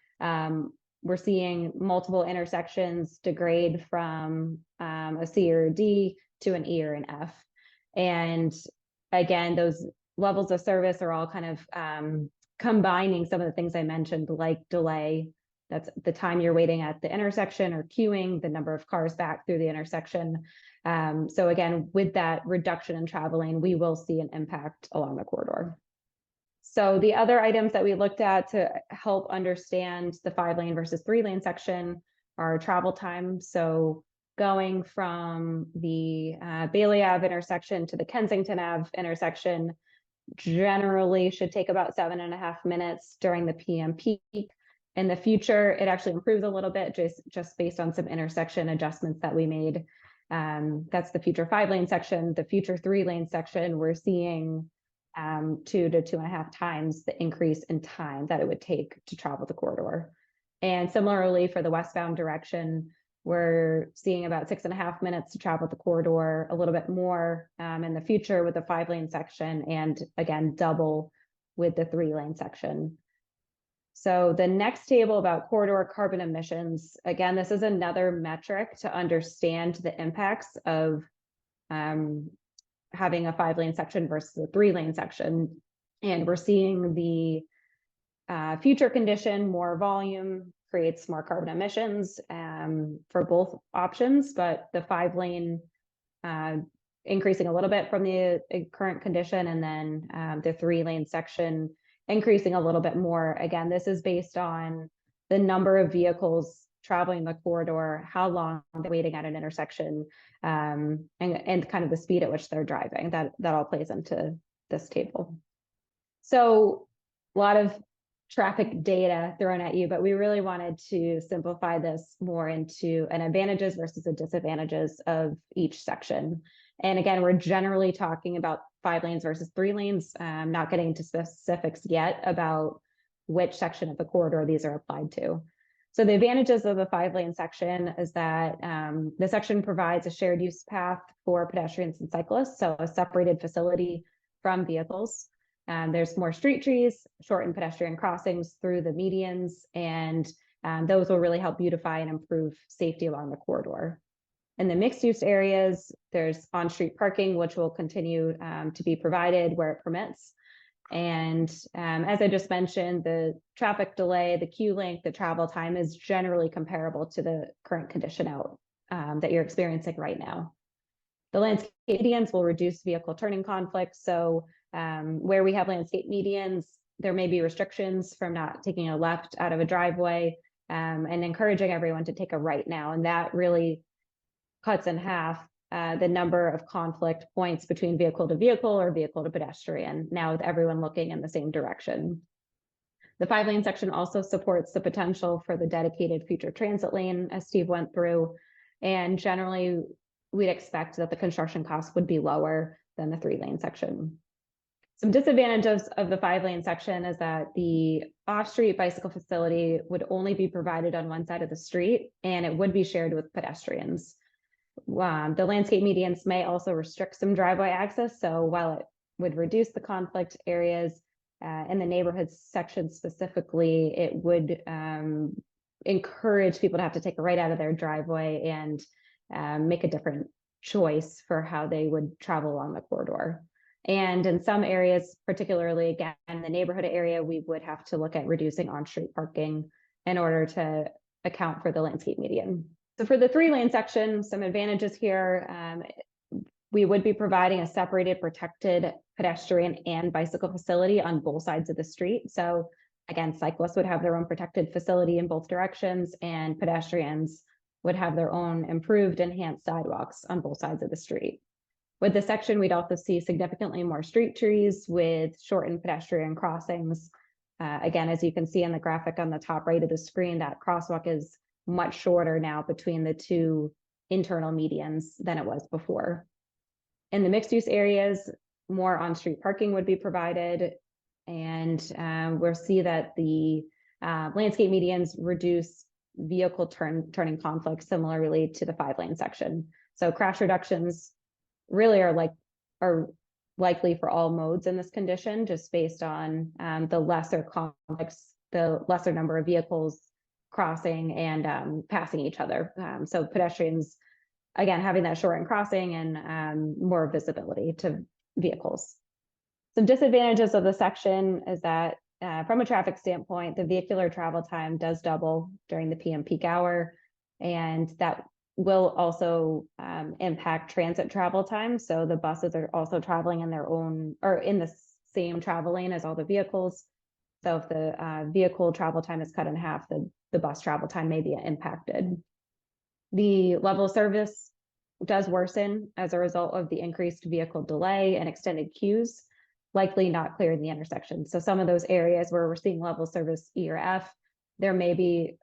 we're seeing multiple intersections degrade from a C or a D to an E or an F. And again, those levels of service are all kind of combining some of the things I mentioned, like delay, That's the time you're waiting at the intersection or queuing, the number of cars back through the intersection. So again, with that reduction in traveling, we will see an impact along the corridor. So the other items that we looked at to help understand the 5-lane versus 3-lane section are travel time. So going from the Bailey Ave intersection to the Kensington Ave intersection generally should take about 7.5 minutes during the PM peak. In the future, it actually improves a little bit just based on some intersection adjustments that we made. That's the future 5-lane section. The future 3-lane section, we're seeing 2 to 2.5 times the increase in time that it would take to travel the corridor. And similarly for the westbound direction, we're seeing about 6.5 minutes to travel the corridor, a little bit more in the future with the 5-lane section, and again, double with the 3-lane section. So the next table about corridor carbon emissions, again, this is another metric to understand the impacts of having a 5-lane section versus a 3-lane section. And we're seeing the future condition, more volume creates more carbon emissions for both options, but the 5-lane increasing a little bit from the current condition, and then the 3-lane section increasing a little bit more. Again, this is based on the number of vehicles traveling the corridor, how long they're waiting at an intersection, and kind of the speed at which they're driving. That all plays into this table. So a lot of traffic data thrown at you, but we really wanted to simplify this more into an advantages versus the disadvantages of each section. And again, we're generally talking about 5 lanes versus 3 lanes, not getting into specifics yet about which section of the corridor these are applied to. So the advantages of the 5-lane section is that the section provides a shared use path for pedestrians and cyclists, so a separated facility from vehicles. There's more street trees, shortened pedestrian crossings through the medians, and those will really help beautify and improve safety along the corridor. In the mixed use areas, there's on-street parking, which will continue to be provided where it permits. And as I just mentioned, the traffic delay, the queue length, the travel time is generally comparable to the current condition out that you're experiencing right now. The landscape medians will reduce vehicle turning conflicts. So where we have landscape medians, there may be restrictions from not taking a left out of a driveway and encouraging everyone to take a right now. And that really cuts in half the number of conflict points between vehicle to vehicle or vehicle to pedestrian, now with everyone looking in the same direction. The 5-lane section also supports the potential for the dedicated future transit lane, as Steve went through. And generally, we'd expect that the construction costs would be lower than the 3-lane section. Some disadvantages of the 5-lane section is that the off-street bicycle facility would only be provided on one side of the street, and it would be shared with pedestrians. The landscape medians may also restrict some driveway access. So while it would reduce the conflict areas in the neighborhood section specifically, it would encourage people to have to take a right out of their driveway and make a different choice for how they would travel along the corridor. And in some areas, particularly again, the neighborhood area, we would have to look at reducing on-street parking in order to account for the landscape median. So for the 3-lane section, some advantages here. We would be providing a separated, protected pedestrian and bicycle facility on both sides of the street. So again, cyclists would have their own protected facility in both directions, and pedestrians would have their own improved, enhanced sidewalks on both sides of the street. With this section, we'd also see significantly more street trees with shortened pedestrian crossings. Again, as you can see in the graphic on the top right of the screen, that crosswalk is much shorter now between the two internal medians than it was before. In the mixed use areas, more on-street parking would be provided, and we'll see that the landscape medians reduce vehicle turning conflicts similarly to the 5-lane section. So crash reductions really are likely for all modes in this condition, just based on the lesser conflicts, the lesser number of vehicles crossing and passing each other. So pedestrians, again, having that shortened crossing and more visibility to vehicles. Some disadvantages of the section is that from a traffic standpoint, the vehicular travel time does double during the PM peak hour, and that will also impact transit travel time. So the buses are also traveling in their own, or in the same travel lane as all the vehicles. So if the vehicle travel time is cut in half, the bus travel time may be impacted. The level of service does worsen as a result of the increased vehicle delay and extended queues, likely not clearing the intersection. So some of those areas where we're seeing level service E or F, there may be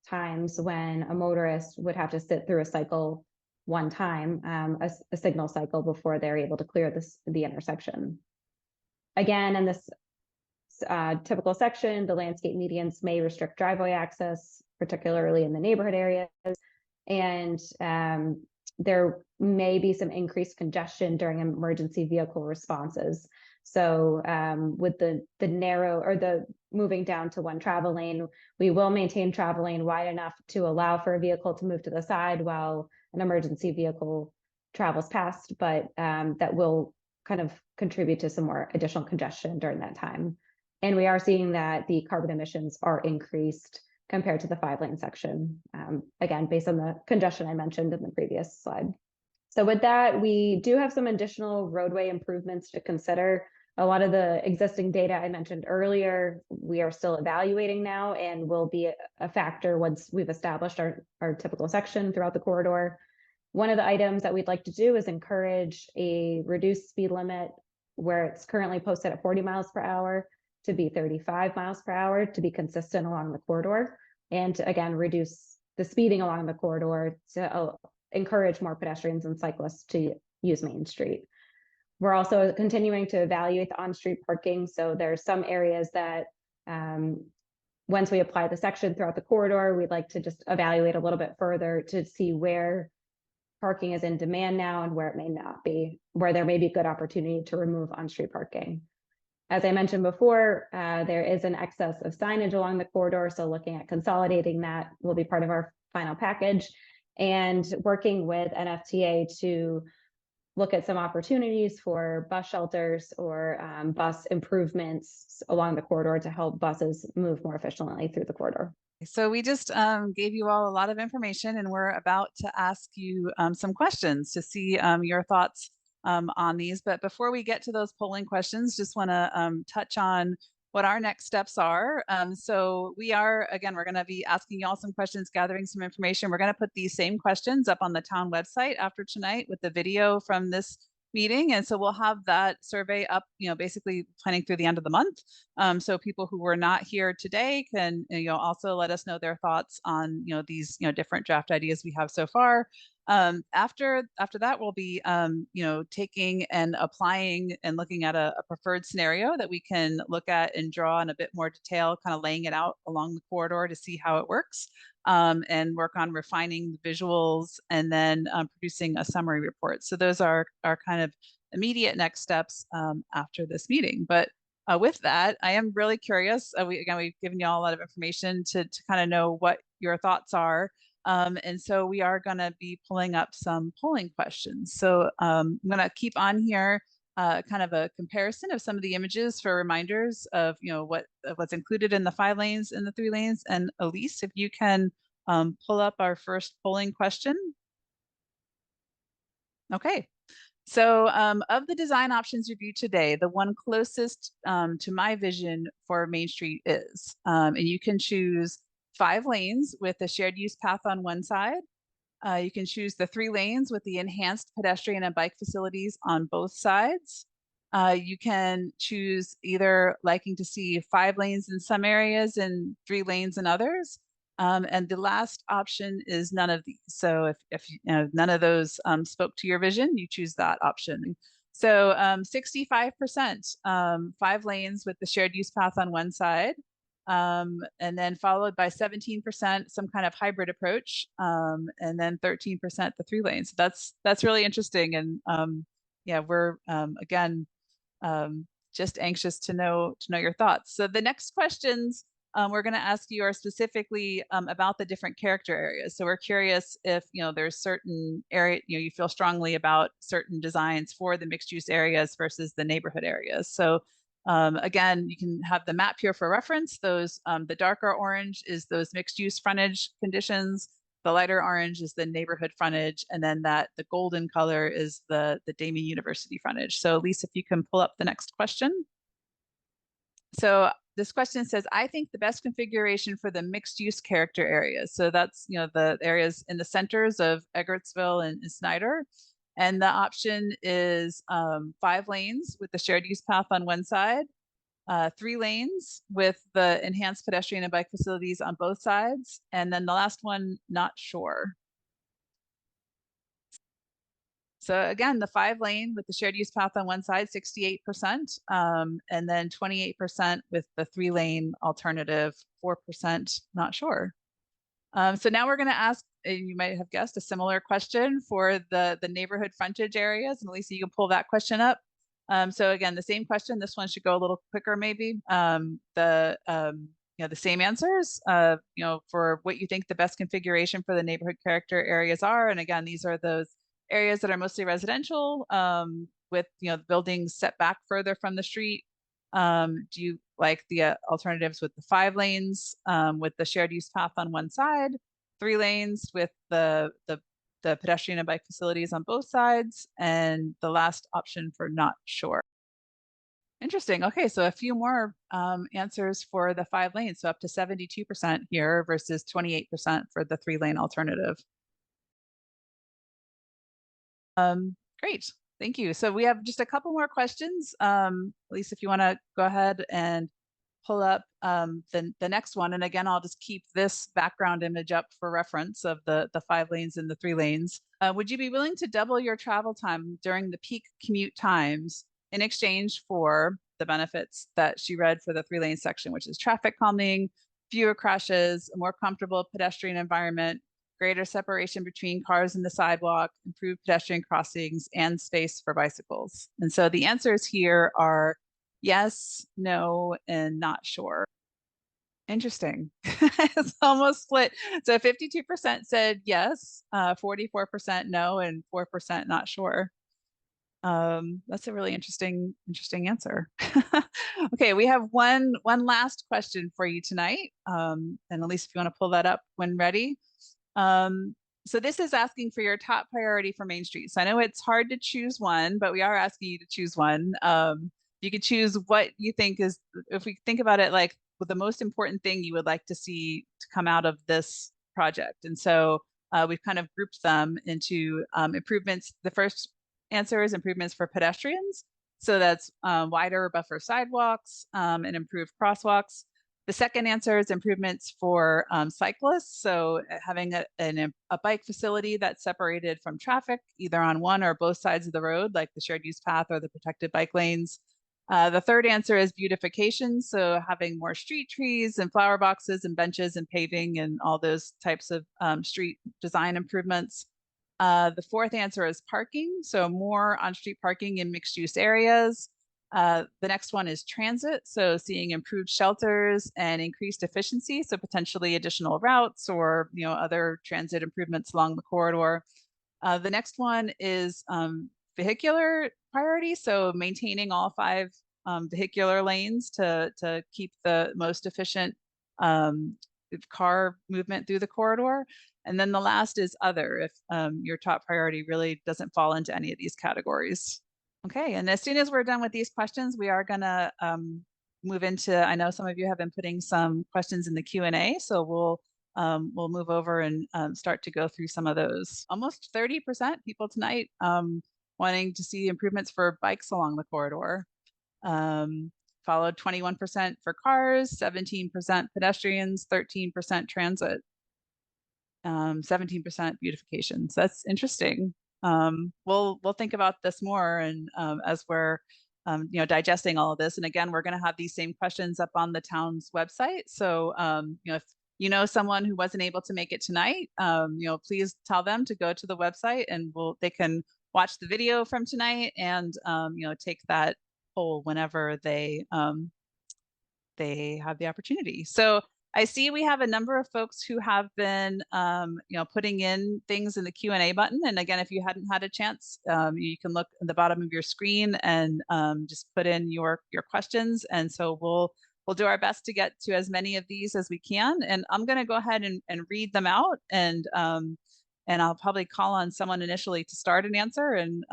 times when a motorist would have to sit through a cycle one time, a signal cycle, before they're able to clear the intersection. Again, in this typical section, the landscape medians may restrict driveway access, particularly in the neighborhood areas. And there may be some increased congestion during emergency vehicle responses. So with the narrow, or the moving down to one travel lane, we will maintain travel lane wide enough to allow for a vehicle to move to the side while an emergency vehicle travels past, but that will kind of contribute to some more additional congestion during that time. And we are seeing that the carbon emissions are increased compared to the 5-lane section, again, based on the congestion I mentioned in the previous slide. So with that, we do have some additional roadway improvements to consider. A lot of the existing data I mentioned earlier, we are still evaluating now and will be a factor once we've established our typical section throughout the corridor. One of the items that we'd like to do is encourage a reduced speed limit where it's currently posted at 40 miles per hour to be 35 miles per hour to be consistent along the corridor, and to, again, reduce the speeding along the corridor to encourage more pedestrians and cyclists to use Main Street. We're also continuing to evaluate the on-street parking. So there's some areas that once we apply the section throughout the corridor, we'd like to just evaluate a little bit further to see where parking is in demand now and where it may not be, where there may be good opportunity to remove on-street parking. As I mentioned before, there is an excess of signage along the corridor, so looking at consolidating that will be part of our final package, and working with NFTA to look at some opportunities for bus shelters or bus improvements along the corridor to help buses move more efficiently through the corridor. So we just gave you all a lot of information, and we're about to ask you some questions to see your thoughts on these. But before we get to those polling questions, just want to touch on what our next steps are. So we are, again, we're going to be asking y'all some questions, gathering some information. We're going to put these same questions up on the town website after tonight with the video from this meeting. And so we'll have that survey up, basically planning through the end of the month. So people who were not here today can, also let us know their thoughts on, these, different draft ideas we have so far. After that, we'll be, taking and applying and looking at a preferred scenario that we can look at and draw in a bit more detail, kind of laying it out along the corridor to see how it works, and work on refining the visuals and then producing a summary report. So those are kind of immediate next steps after this meeting. But with that, I am really curious. We've given you all a lot of information to kind of know what your thoughts are. And so we are going to be pulling up some polling questions. So I'm going to keep on here kind of a comparison of some of the images for reminders of, what's included in the 5 lanes and the 3 lanes. And Elise, if you can pull up our first polling question. Okay. So of the design options reviewed today, the one closest to my vision for Main Street is, and you can choose 5 lanes with a shared use path on one side. You can choose the 3 lanes with the enhanced pedestrian and bike facilities on both sides. You can choose either liking to see 5 lanes in some areas and 3 lanes in others. And the last option is none of these. So if none of those spoke to your vision, you choose that option. So 65%, 5 lanes with the shared use path on one side. And then followed by 17%, some kind of hybrid approach, and then 13% the 3 lanes. So that's really interesting. And yeah, we're again just anxious to know your thoughts. So the next questions we're going to ask you are specifically about the different character areas. So we're curious if there's certain area you feel strongly about certain designs for the mixed use areas versus the neighborhood areas. So Again, you can have the map here for reference. Those the darker orange is those mixed use frontage conditions. The lighter orange is the neighborhood frontage, and then the golden color is the Damien University frontage. So Lisa, if you can pull up the next question. So this question says, I think the best configuration for the mixed use character areas. So that's, the areas in the centers of Eggertsville and Snyder. And the option is 5 lanes with the shared use path on one side, 3 lanes with the enhanced pedestrian and bike facilities on both sides. And then the last one, not sure. So again, the 5 lane with the shared use path on one side, 68%, and then 28% with the 3 lane alternative, 4% not sure. So now we're going to ask, you might have guessed, a similar question for the neighborhood frontage areas. And Lisa, you can pull that question up. So again, the same question. This one should go a little quicker, maybe. The same answers. For what you think the best configuration for the neighborhood character areas are. And again, these are those areas that are mostly residential, with the buildings set back further from the street. Do you like the alternatives with the 5 lanes, with the shared use path on one side, 3 lanes with the pedestrian and bike facilities on both sides, and the last option for not sure? Interesting. Okay, so a few more answers for the 5 lanes, so up to 72% here versus 28% for the 3 lane alternative. Great, thank you. So we have just a couple more questions. Lisa, if you want to go ahead and pull up the next one. And again, I'll just keep this background image up for reference of the 5 lanes and the 3 lanes. Would you be willing to double your travel time during the peak commute times in exchange for the benefits that she read for the 3 lane section, which is traffic calming, fewer crashes, a more comfortable pedestrian environment, greater separation between cars and the sidewalk, improved pedestrian crossings, and space for bicycles? And so the answers here are yes, no, and not sure. Interesting. It's almost split. So 52% said yes, 44% no, and 4% not sure. That's a really interesting answer. Okay, we have one last question for you tonight. And Elise, if you want to pull that up when ready. So this is asking for your top priority for Main Street. So I know it's hard to choose one, but we are asking you to choose one. You could choose what you think is, if we think about it, like the most important thing you would like to see to come out of this project. And so we've kind of grouped them into improvements. The first answer is improvements for pedestrians. So that's wider buffer sidewalks and improved crosswalks. The second answer is improvements for cyclists. So having a bike facility that's separated from traffic, either on one or both sides of the road, like the shared use path or the protected bike lanes. The third answer is beautification. So having more street trees and flower boxes and benches and paving and all those types of street design improvements. The fourth answer is parking. So more on-street parking in mixed use areas. The next one is transit. So seeing improved shelters and increased efficiency. So potentially additional routes or other transit improvements along the corridor. The next one is vehicular priority. So maintaining all 5 vehicular lanes to keep the most efficient car movement through the corridor. And then the last is other, if your top priority really doesn't fall into any of these categories. Okay, and as soon as we're done with these questions, we are gonna move into, I know some of you have been putting some questions in the Q&A, so we'll move over and start to go through some of those. Almost 30% people tonight wanting to see improvements for bikes along the corridor. Followed 21% for cars, 17% pedestrians, 13% transit, 17% beautification. So that's interesting. We'll think about this more, and as we're digesting all of this. And again, we're going to have these same questions up on the town's website. So if someone who wasn't able to make it tonight, please tell them to go to the website, and they can watch the video from tonight and take that poll whenever they have the opportunity. So I see we have a number of folks who have been, putting in things in the Q&A button. And again, if you hadn't had a chance, you can look at the bottom of your screen and just put in your questions. And so we'll do our best to get to as many of these as we can. And I'm going to go ahead and read them out, and I'll probably call on someone initially to start an answer. And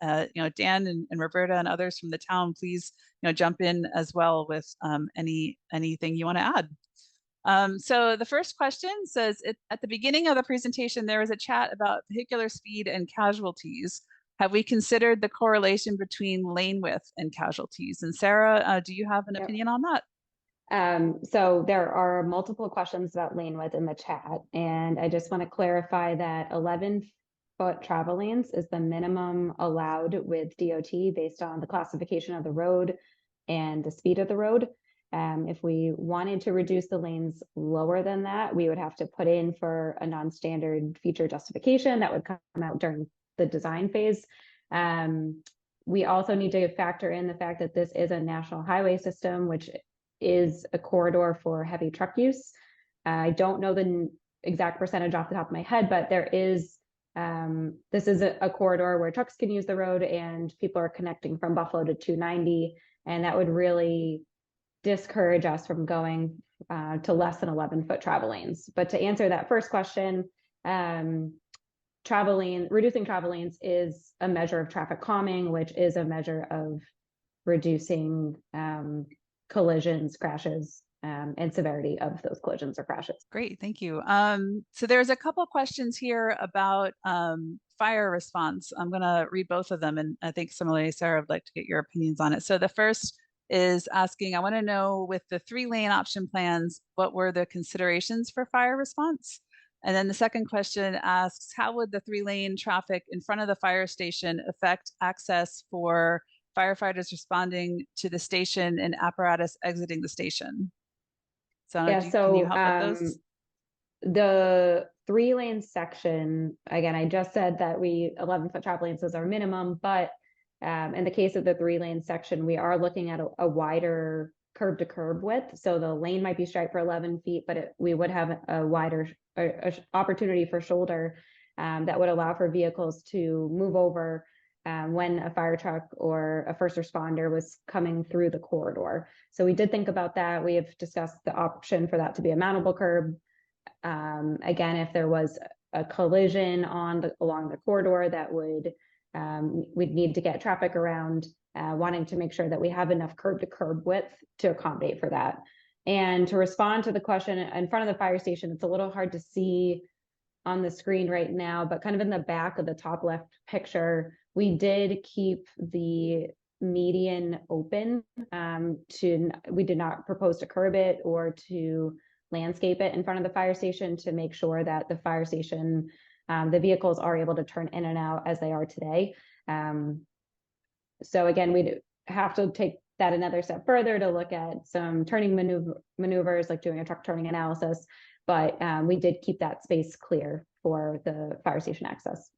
Dan and Roberta and others from the town, please jump in as well with anything you want to add. So the first question says, at the beginning of the presentation, there was a chat about vehicular speed and casualties. Have we considered the correlation between lane width and casualties? And Sarah, do you have an opinion on that? So there are multiple questions about lane width in the chat, and I just want to clarify that 11-foot travel lanes is the minimum allowed with DOT based on the classification of the road and the speed of the road. If we wanted to reduce the lanes lower than that, we would have to put in for a non-standard feature justification that would come out during the design phase. We also need to factor in the fact that this is a national highway system, which is a corridor for heavy truck use. I don't know the exact percentage off the top of my head, but there is, this is a corridor where trucks can use the road and people are connecting from Buffalo to 290, and that would really discourage us from going to less than 11-foot travel lanes. But to answer that first question, reducing travel lanes is a measure of traffic calming, which is a measure of reducing collisions, crashes, and severity of those collisions or crashes. Great, thank you. So there's a couple questions here about fire response. I'm going to read both of them, and I think similarly, Sarah, I'd like to get your opinions on it. So the first is asking, I want to know, with the 3-lane option plans, what were the considerations for fire response? And then the second question asks, how would the 3-lane traffic in front of the fire station affect access for firefighters responding to the station and apparatus exiting the station? So, yeah, can you help with those? The 3-lane section, again, I just said that 11-foot travel lanes is our minimum, but in the case of the 3-lane section, we are looking at a wider curb to curb width. So the lane might be striped for 11 feet, but we would have a wider opportunity for shoulder that would allow for vehicles to move over when a fire truck or a first responder was coming through the corridor. So we did think about that. We have discussed the option for that to be a mountable curb. Again, if there was a collision along the corridor, that would we'd need to get traffic around, wanting to make sure that we have enough curb to curb width to accommodate for that. And to respond to the question in front of the fire station, it's a little hard to see on the screen right now, but kind of in the back of the top left picture, we did keep the median open. We did not propose to curb it or to landscape it in front of the fire station to make sure that the fire station, the vehicles are able to turn in and out as they are today. So again, we'd have to take that another step further to look at some turning maneuvers, like doing a truck turning analysis. But we did keep that space clear for the fire station access.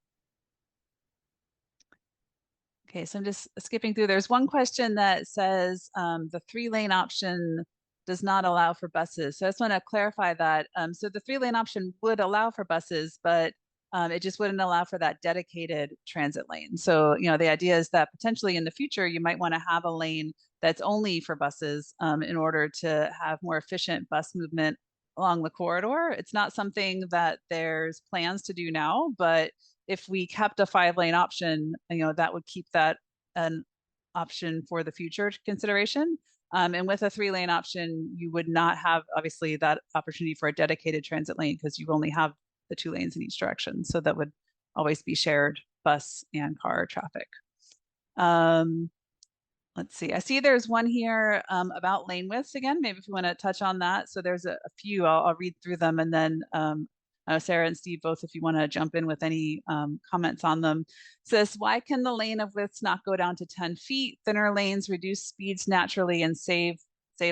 Okay, so I'm just skipping through. There's one question that says the 3-lane option does not allow for buses. So I just want to clarify that. So the 3-lane option would allow for buses, but it just wouldn't allow for that dedicated transit lane. So, the idea is that potentially in the future, you might want to have a lane that's only for buses in order to have more efficient bus movement along the corridor. It's not something that there's plans to do now, but if we kept a 5-lane option, that would keep that an option for the future consideration. And with a 3-lane option, you would not have obviously that opportunity for a dedicated transit lane because you only have the 2 lanes in each direction. So that would always be shared bus and car traffic. Let's see. I see there's one here about lane widths again. Maybe if you want to touch on that. So there's a few. I'll read through them, and then Sarah and Steve, both if you want to jump in with any comments on them. It says, why can the lane of widths not go down to 10 feet? Thinner lanes reduce speeds naturally and save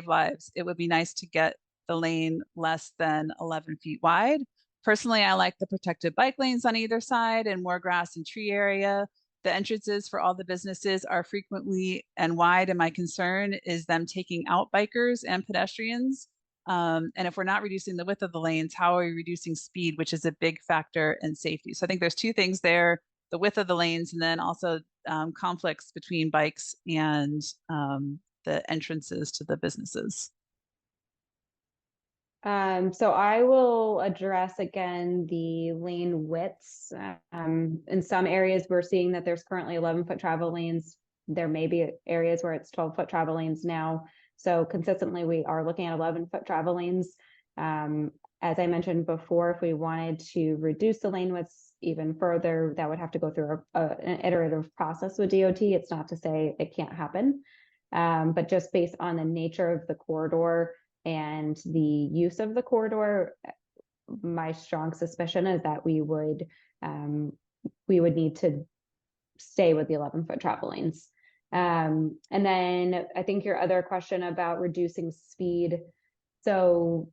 lives. It would be nice to get the lane less than 11 feet wide. Personally, I like the protected bike lanes on either side and more grass and tree area. The entrances for all the businesses are frequently and wide, and my concern is them taking out bikers and pedestrians. And if we're not reducing the width of the lanes, how are we reducing speed, which is a big factor in safety? So I think there's two things there, the width of the lanes, and then also conflicts between bikes and the entrances to the businesses. So I will address again the lane widths. In some areas, we're seeing that there's currently 11-foot travel lanes. There may be areas where it's 12-foot travel lanes now. So consistently, we are looking at 11-foot travel lanes. As I mentioned before, if we wanted to reduce the lane widths even further, that would have to go through an iterative process with DOT. It's not to say it can't happen, but just based on the nature of the corridor and the use of the corridor, my strong suspicion is that we would need to stay with the 11-foot travel lanes. And then I think your other question about reducing speed. So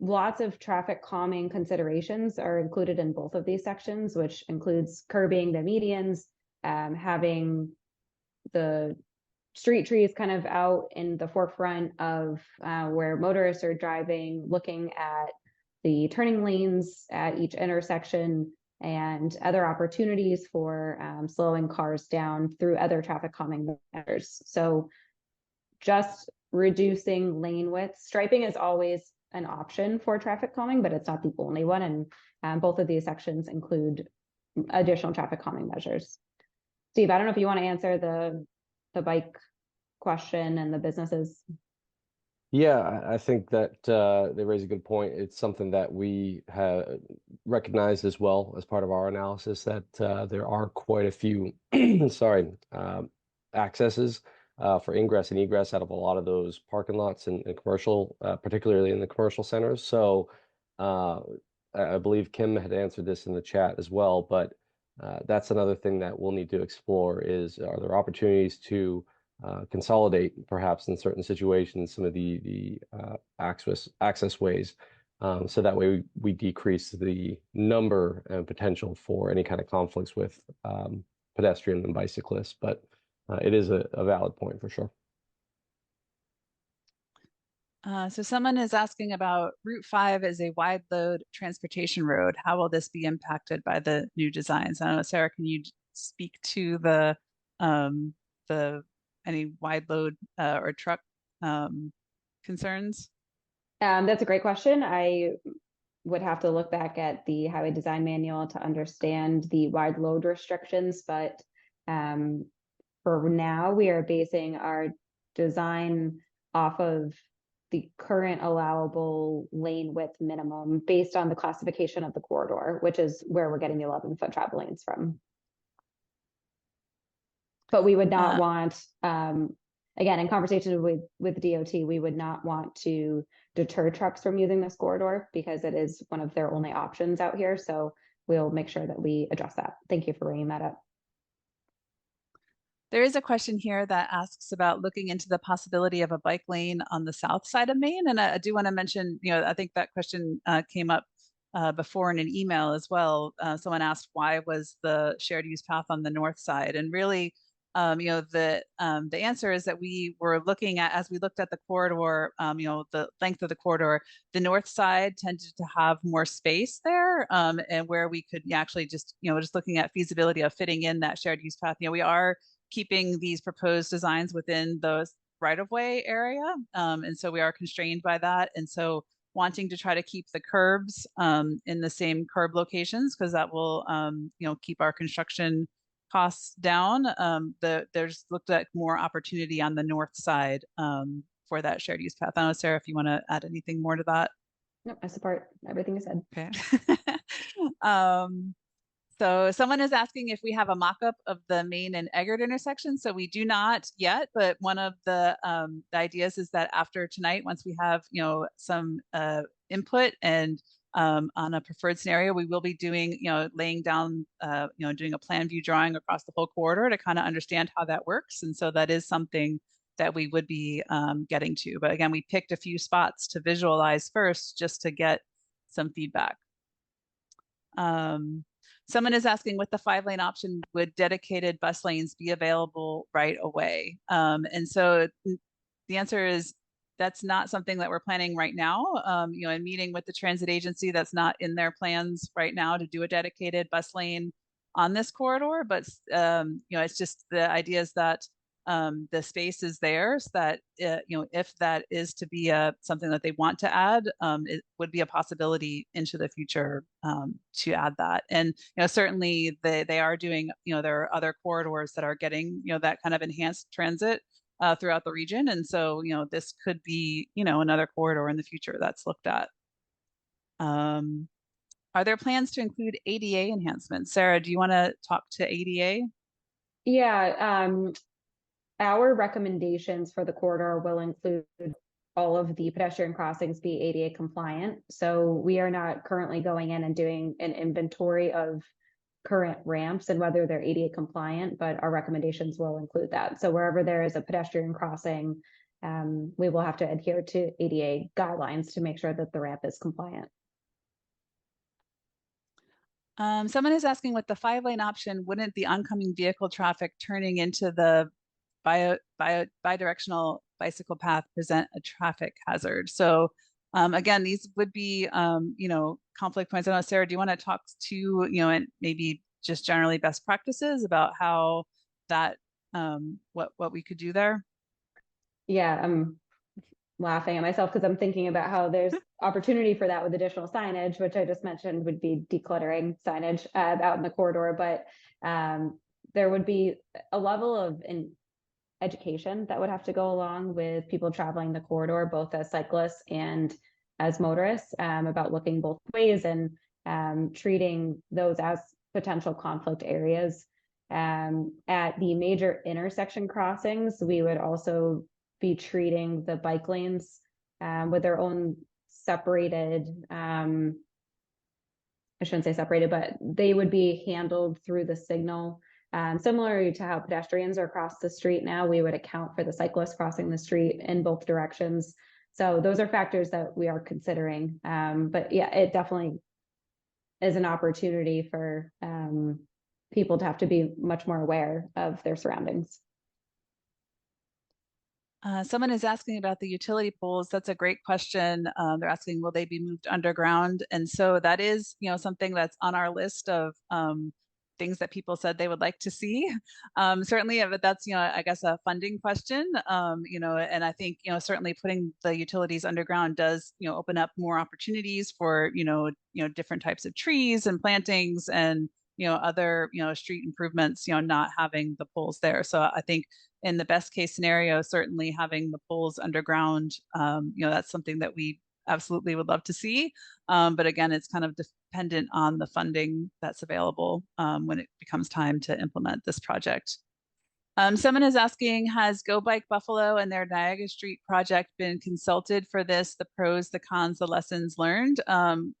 lots of traffic calming considerations are included in both of these sections, which includes curbing the medians, having the street trees kind of out in the forefront of where motorists are driving, looking at the turning lanes at each intersection and other opportunities for slowing cars down through other traffic calming measures. So just reducing lane width. Striping is always an option for traffic calming, but it's not the only one. And both of these sections include additional traffic calming measures. Steve, I don't know if you want to answer the bike question and the businesses. Yeah, I think that they raise a good point. It's something that we have recognized as well as part of our analysis that there are quite a few, sorry, accesses for ingress and egress out of a lot of those parking lots and commercial, particularly in the commercial centers. So I believe Kim had answered this in the chat as well, but that's another thing that we'll need to explore is, are there opportunities to consolidate perhaps in certain situations some of the access ways, so that way we decrease the number and potential for any kind of conflicts with pedestrian and bicyclists. But it is a valid point for sure. So someone is asking about Route 5 as a wide load transportation road. How will this be impacted by the new designs? I don't know, Sarah, can you speak to the any wide load or truck concerns? That's a great question. I would have to look back at the highway design manual to understand the wide load restrictions, but for now, we are basing our design off of the current allowable lane width minimum based on the classification of the corridor, which is where we're getting the 11-foot travel lanes from. But we would not want, again, in conversation with DOT, we would not want to deter trucks from using this corridor because it is one of their only options out here. So we'll make sure that we address that. Thank you for bringing that up. There is a question here that asks about looking into the possibility of a bike lane on the south side of Maine. And I do want to mention, I think that question came up before in an email as well. Someone asked, why was the shared use path on the north side? And really, the answer is that we were looking at, as we looked at the corridor, the length of the corridor, the north side tended to have more space there, and where we could actually just looking at feasibility of fitting in that shared use path. We are keeping these proposed designs within the right-of-way area, and so we are constrained by that. And so wanting to try to keep the curbs in the same curb locations, because that will keep our construction costs down. There's looked at more opportunity on the north side for that shared use path. I don't know, Sarah, if you want to add anything more to that. No, I support everything you said. Okay. So someone is asking if we have a mock-up of the Main and Eggert intersection. So we do not yet, but one of the ideas is that after tonight, once we have some input and on a preferred scenario, we will be doing laying down doing a plan view drawing across the whole corridor to kind of understand how that works. And so that is something that we would be getting to. But again, we picked a few spots to visualize first just to get some feedback. Someone is asking, with the 5-lane option, would dedicated bus lanes be available right away? And so the answer is that's not something that we're planning right now. In meeting with the transit agency, that's not in their plans right now to do a dedicated bus lane on this corridor. But it's just the idea is that the space is there, so that if that is to be something that they want to add, it would be a possibility into the future to add that. And certainly they are doing, there are other corridors that are getting that kind of enhanced transit throughout the region. And so, this could be, another corridor in the future that's looked at. Are there plans to include ADA enhancements? Sarah, do you want to talk to ADA? Yeah, our recommendations for the corridor will include all of the pedestrian crossings be ADA compliant. So we are not currently going in and doing an inventory of current ramps and whether they're ADA compliant, but our recommendations will include that. So wherever there is a pedestrian crossing, we will have to adhere to ADA guidelines to make sure that the ramp is compliant. Someone is asking, with the 5-lane option, wouldn't the oncoming vehicle traffic turning into the bidirectional bicycle path present a traffic hazard? So again, these would be conflict points. I don't know, Sarah, do you want to talk to and maybe just generally best practices about how that what we could do there? Yeah, I'm laughing at myself because I'm thinking about how there's opportunity for that with additional signage, which I just mentioned would be decluttering signage out in the corridor. But there would be a level of education that would have to go along with people traveling the corridor, both as cyclists and as motorists, about looking both ways and treating those as potential conflict areas. At the major intersection crossings, we would also be treating the bike lanes with their own separated, I shouldn't say separated, but they would be handled through the signal. Similar to how pedestrians are across the street now, we would account for the cyclists crossing the street in both directions. So those are factors that we are considering. But yeah, it definitely is an opportunity for people to have to be much more aware of their surroundings. Someone is asking about the utility poles. That's a great question. They're asking, will they be moved underground? And so that is, something that's on our list of things that people said they would like to see. Certainly, but that's, I guess a funding question. And I think, certainly putting the utilities underground does, open up more opportunities for, different types of trees and plantings and, other, street improvements, not having the poles there. So I think in the best case scenario, certainly having the poles underground, that's something that we absolutely would love to see. But again, it's kind of dependent on the funding that's available when it becomes time to implement this project. Someone is asking, has Go Bike Buffalo and their Niagara Street project been consulted for this? The pros, the cons, the lessons learned.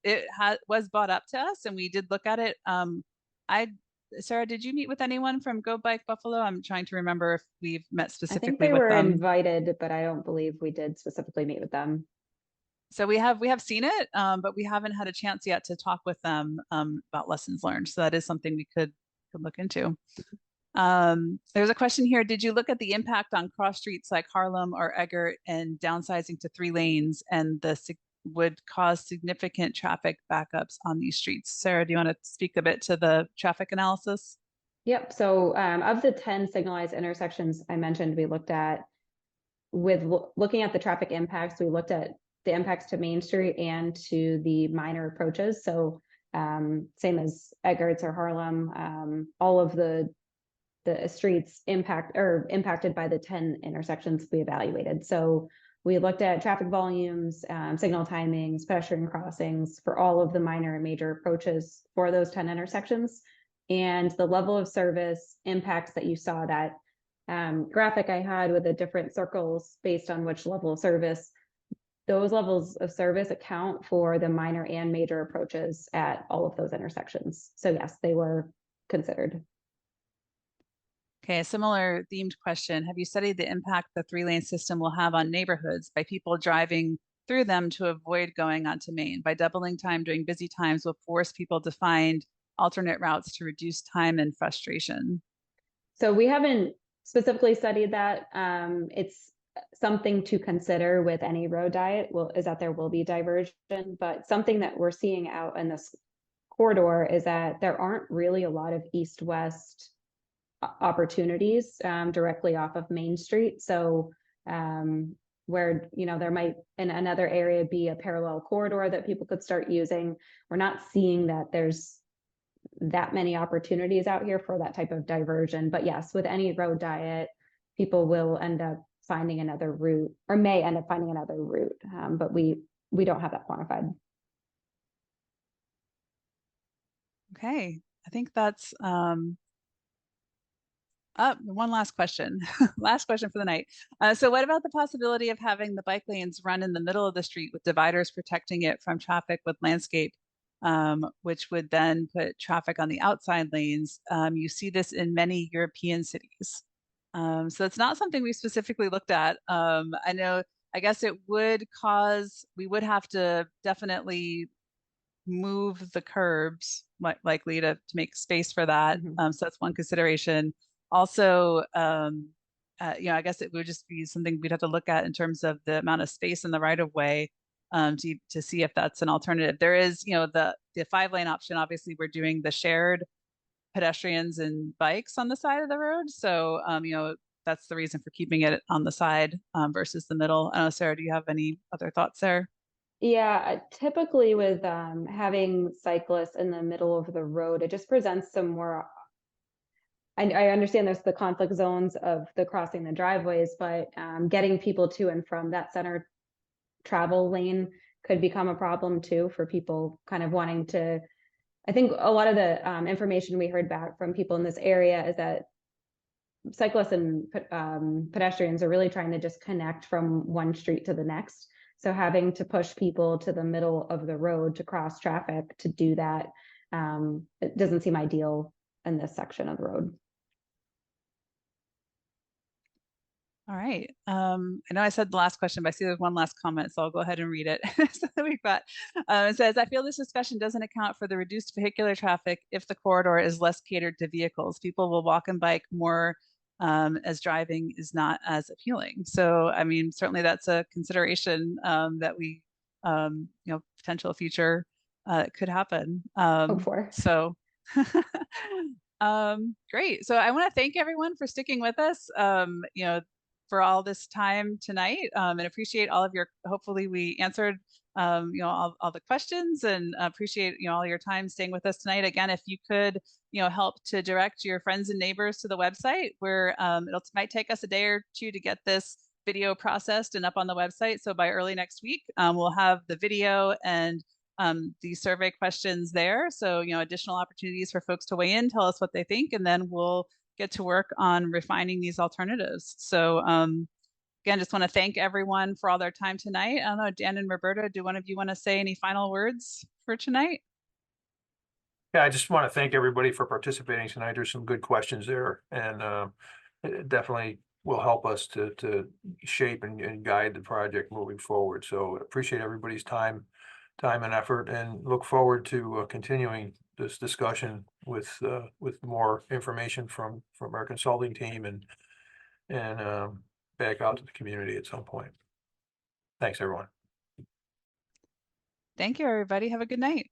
It was brought up to us and we did look at it. Sarah, did you meet with anyone from Go Bike Buffalo? I'm trying to remember if we've met I specifically think they with were them. invited, but I don't believe we did specifically meet with them. So we have seen it, but we haven't had a chance yet to talk with them about lessons learned. So that is something we could look into. There's a question here. Did you look at the impact on cross streets like Harlem or Eggert and downsizing to 3 lanes and would cause significant traffic backups on these streets? Sarah, do you want to speak a bit to the traffic analysis? Yep. So of the 10 signalized intersections I mentioned, we looked at looking at the traffic impacts, we looked at the impacts to Main Street and to the minor approaches. So same as Eggert's or Harlem, all of the streets impacted by the 10 intersections we evaluated. So we looked at traffic volumes, signal timings, pedestrian crossings for all of the minor and major approaches for those 10 intersections. And the level of service impacts that you saw, that graphic I had with the different circles based on which level of service, those levels of service account for the minor and major approaches at all of those intersections. So yes, they were considered. Okay, a similar themed question. Have you studied the impact the 3-lane system will have on neighborhoods by people driving through them to avoid going onto Main? By doubling time during busy times will force people to find alternate routes to reduce time and frustration. So we haven't specifically studied that. It's something to consider with any road diet is that there will be diversion, but something that we're seeing out in this corridor is that there aren't really a lot of east-west opportunities directly off of Main Street. So where, you know, there might in another area be a parallel corridor that people could start using. We're not seeing that there's that many opportunities out here for that type of diversion. But yes, with any road diet, people will end up finding another route or may end up finding another route. But we don't have that quantified. Okay, I think that's one last question. Last question for the night. So what about the possibility of having the bike lanes run in the middle of the street with dividers protecting it from traffic with landscape, which would then put traffic on the outside lanes? You see this in many European cities. So it's not something we specifically looked at. I know, I guess it would cause, we would have to definitely move the curbs likely to make space for that. So that's one consideration. Also, you know, I guess it would just be something we'd have to look at in terms of the amount of space in the right of way to see if that's an alternative. There is, you know, the 5-lane option. Obviously, we're doing the shared pedestrians and bikes on the side of the road. So, you know, that's the reason for keeping it on the side versus the middle. I don't know, Sarah, do you have any other thoughts there? Yeah, typically with having cyclists in the middle of the road, it just presents some more. I understand there's the conflict zones of the crossing the driveways, but getting people to and from that center travel lane could become a problem too for people kind of wanting to. I think a lot of the information we heard back from people in this area is that cyclists and pedestrians are really trying to just connect from one street to the next. So having to push people to the middle of the road to cross traffic to do that, it doesn't seem ideal in this section of the road. All right. I know I said the last question, but I see there's one last comment, so I'll go ahead and read it. So we've got, it says, I feel this discussion doesn't account for the reduced vehicular traffic if the corridor is less catered to vehicles. People will walk and bike more as driving is not as appealing. So, I mean, certainly that's a consideration that we, you know, potential future could happen. Hope for. So great. So I want to thank everyone for sticking with us. You know, for all this time tonight, and appreciate all of your, hopefully we answered, you know, all the questions, and appreciate, you know, all your time staying with us tonight. Again, if you could, you know, help to direct your friends and neighbors to the website where might take us a day or two to get this video processed and up on the website. So by early next week, we'll have the video and the survey questions there. So, you know, additional opportunities for folks to weigh in, tell us what they think, and then we'll get to work on refining these alternatives. So again, just want to thank everyone for all their time tonight. I don't know, Dan and Roberta, do one of you want to say any final words for tonight? Yeah, I just want to thank everybody for participating tonight. There's some good questions there, and it definitely will help us to shape and guide the project moving forward. So appreciate everybody's time and effort, and look forward to continuing this discussion with more information from our consulting team and back out to the community at some point. Thanks, everyone. Thank you, everybody. Have a good night.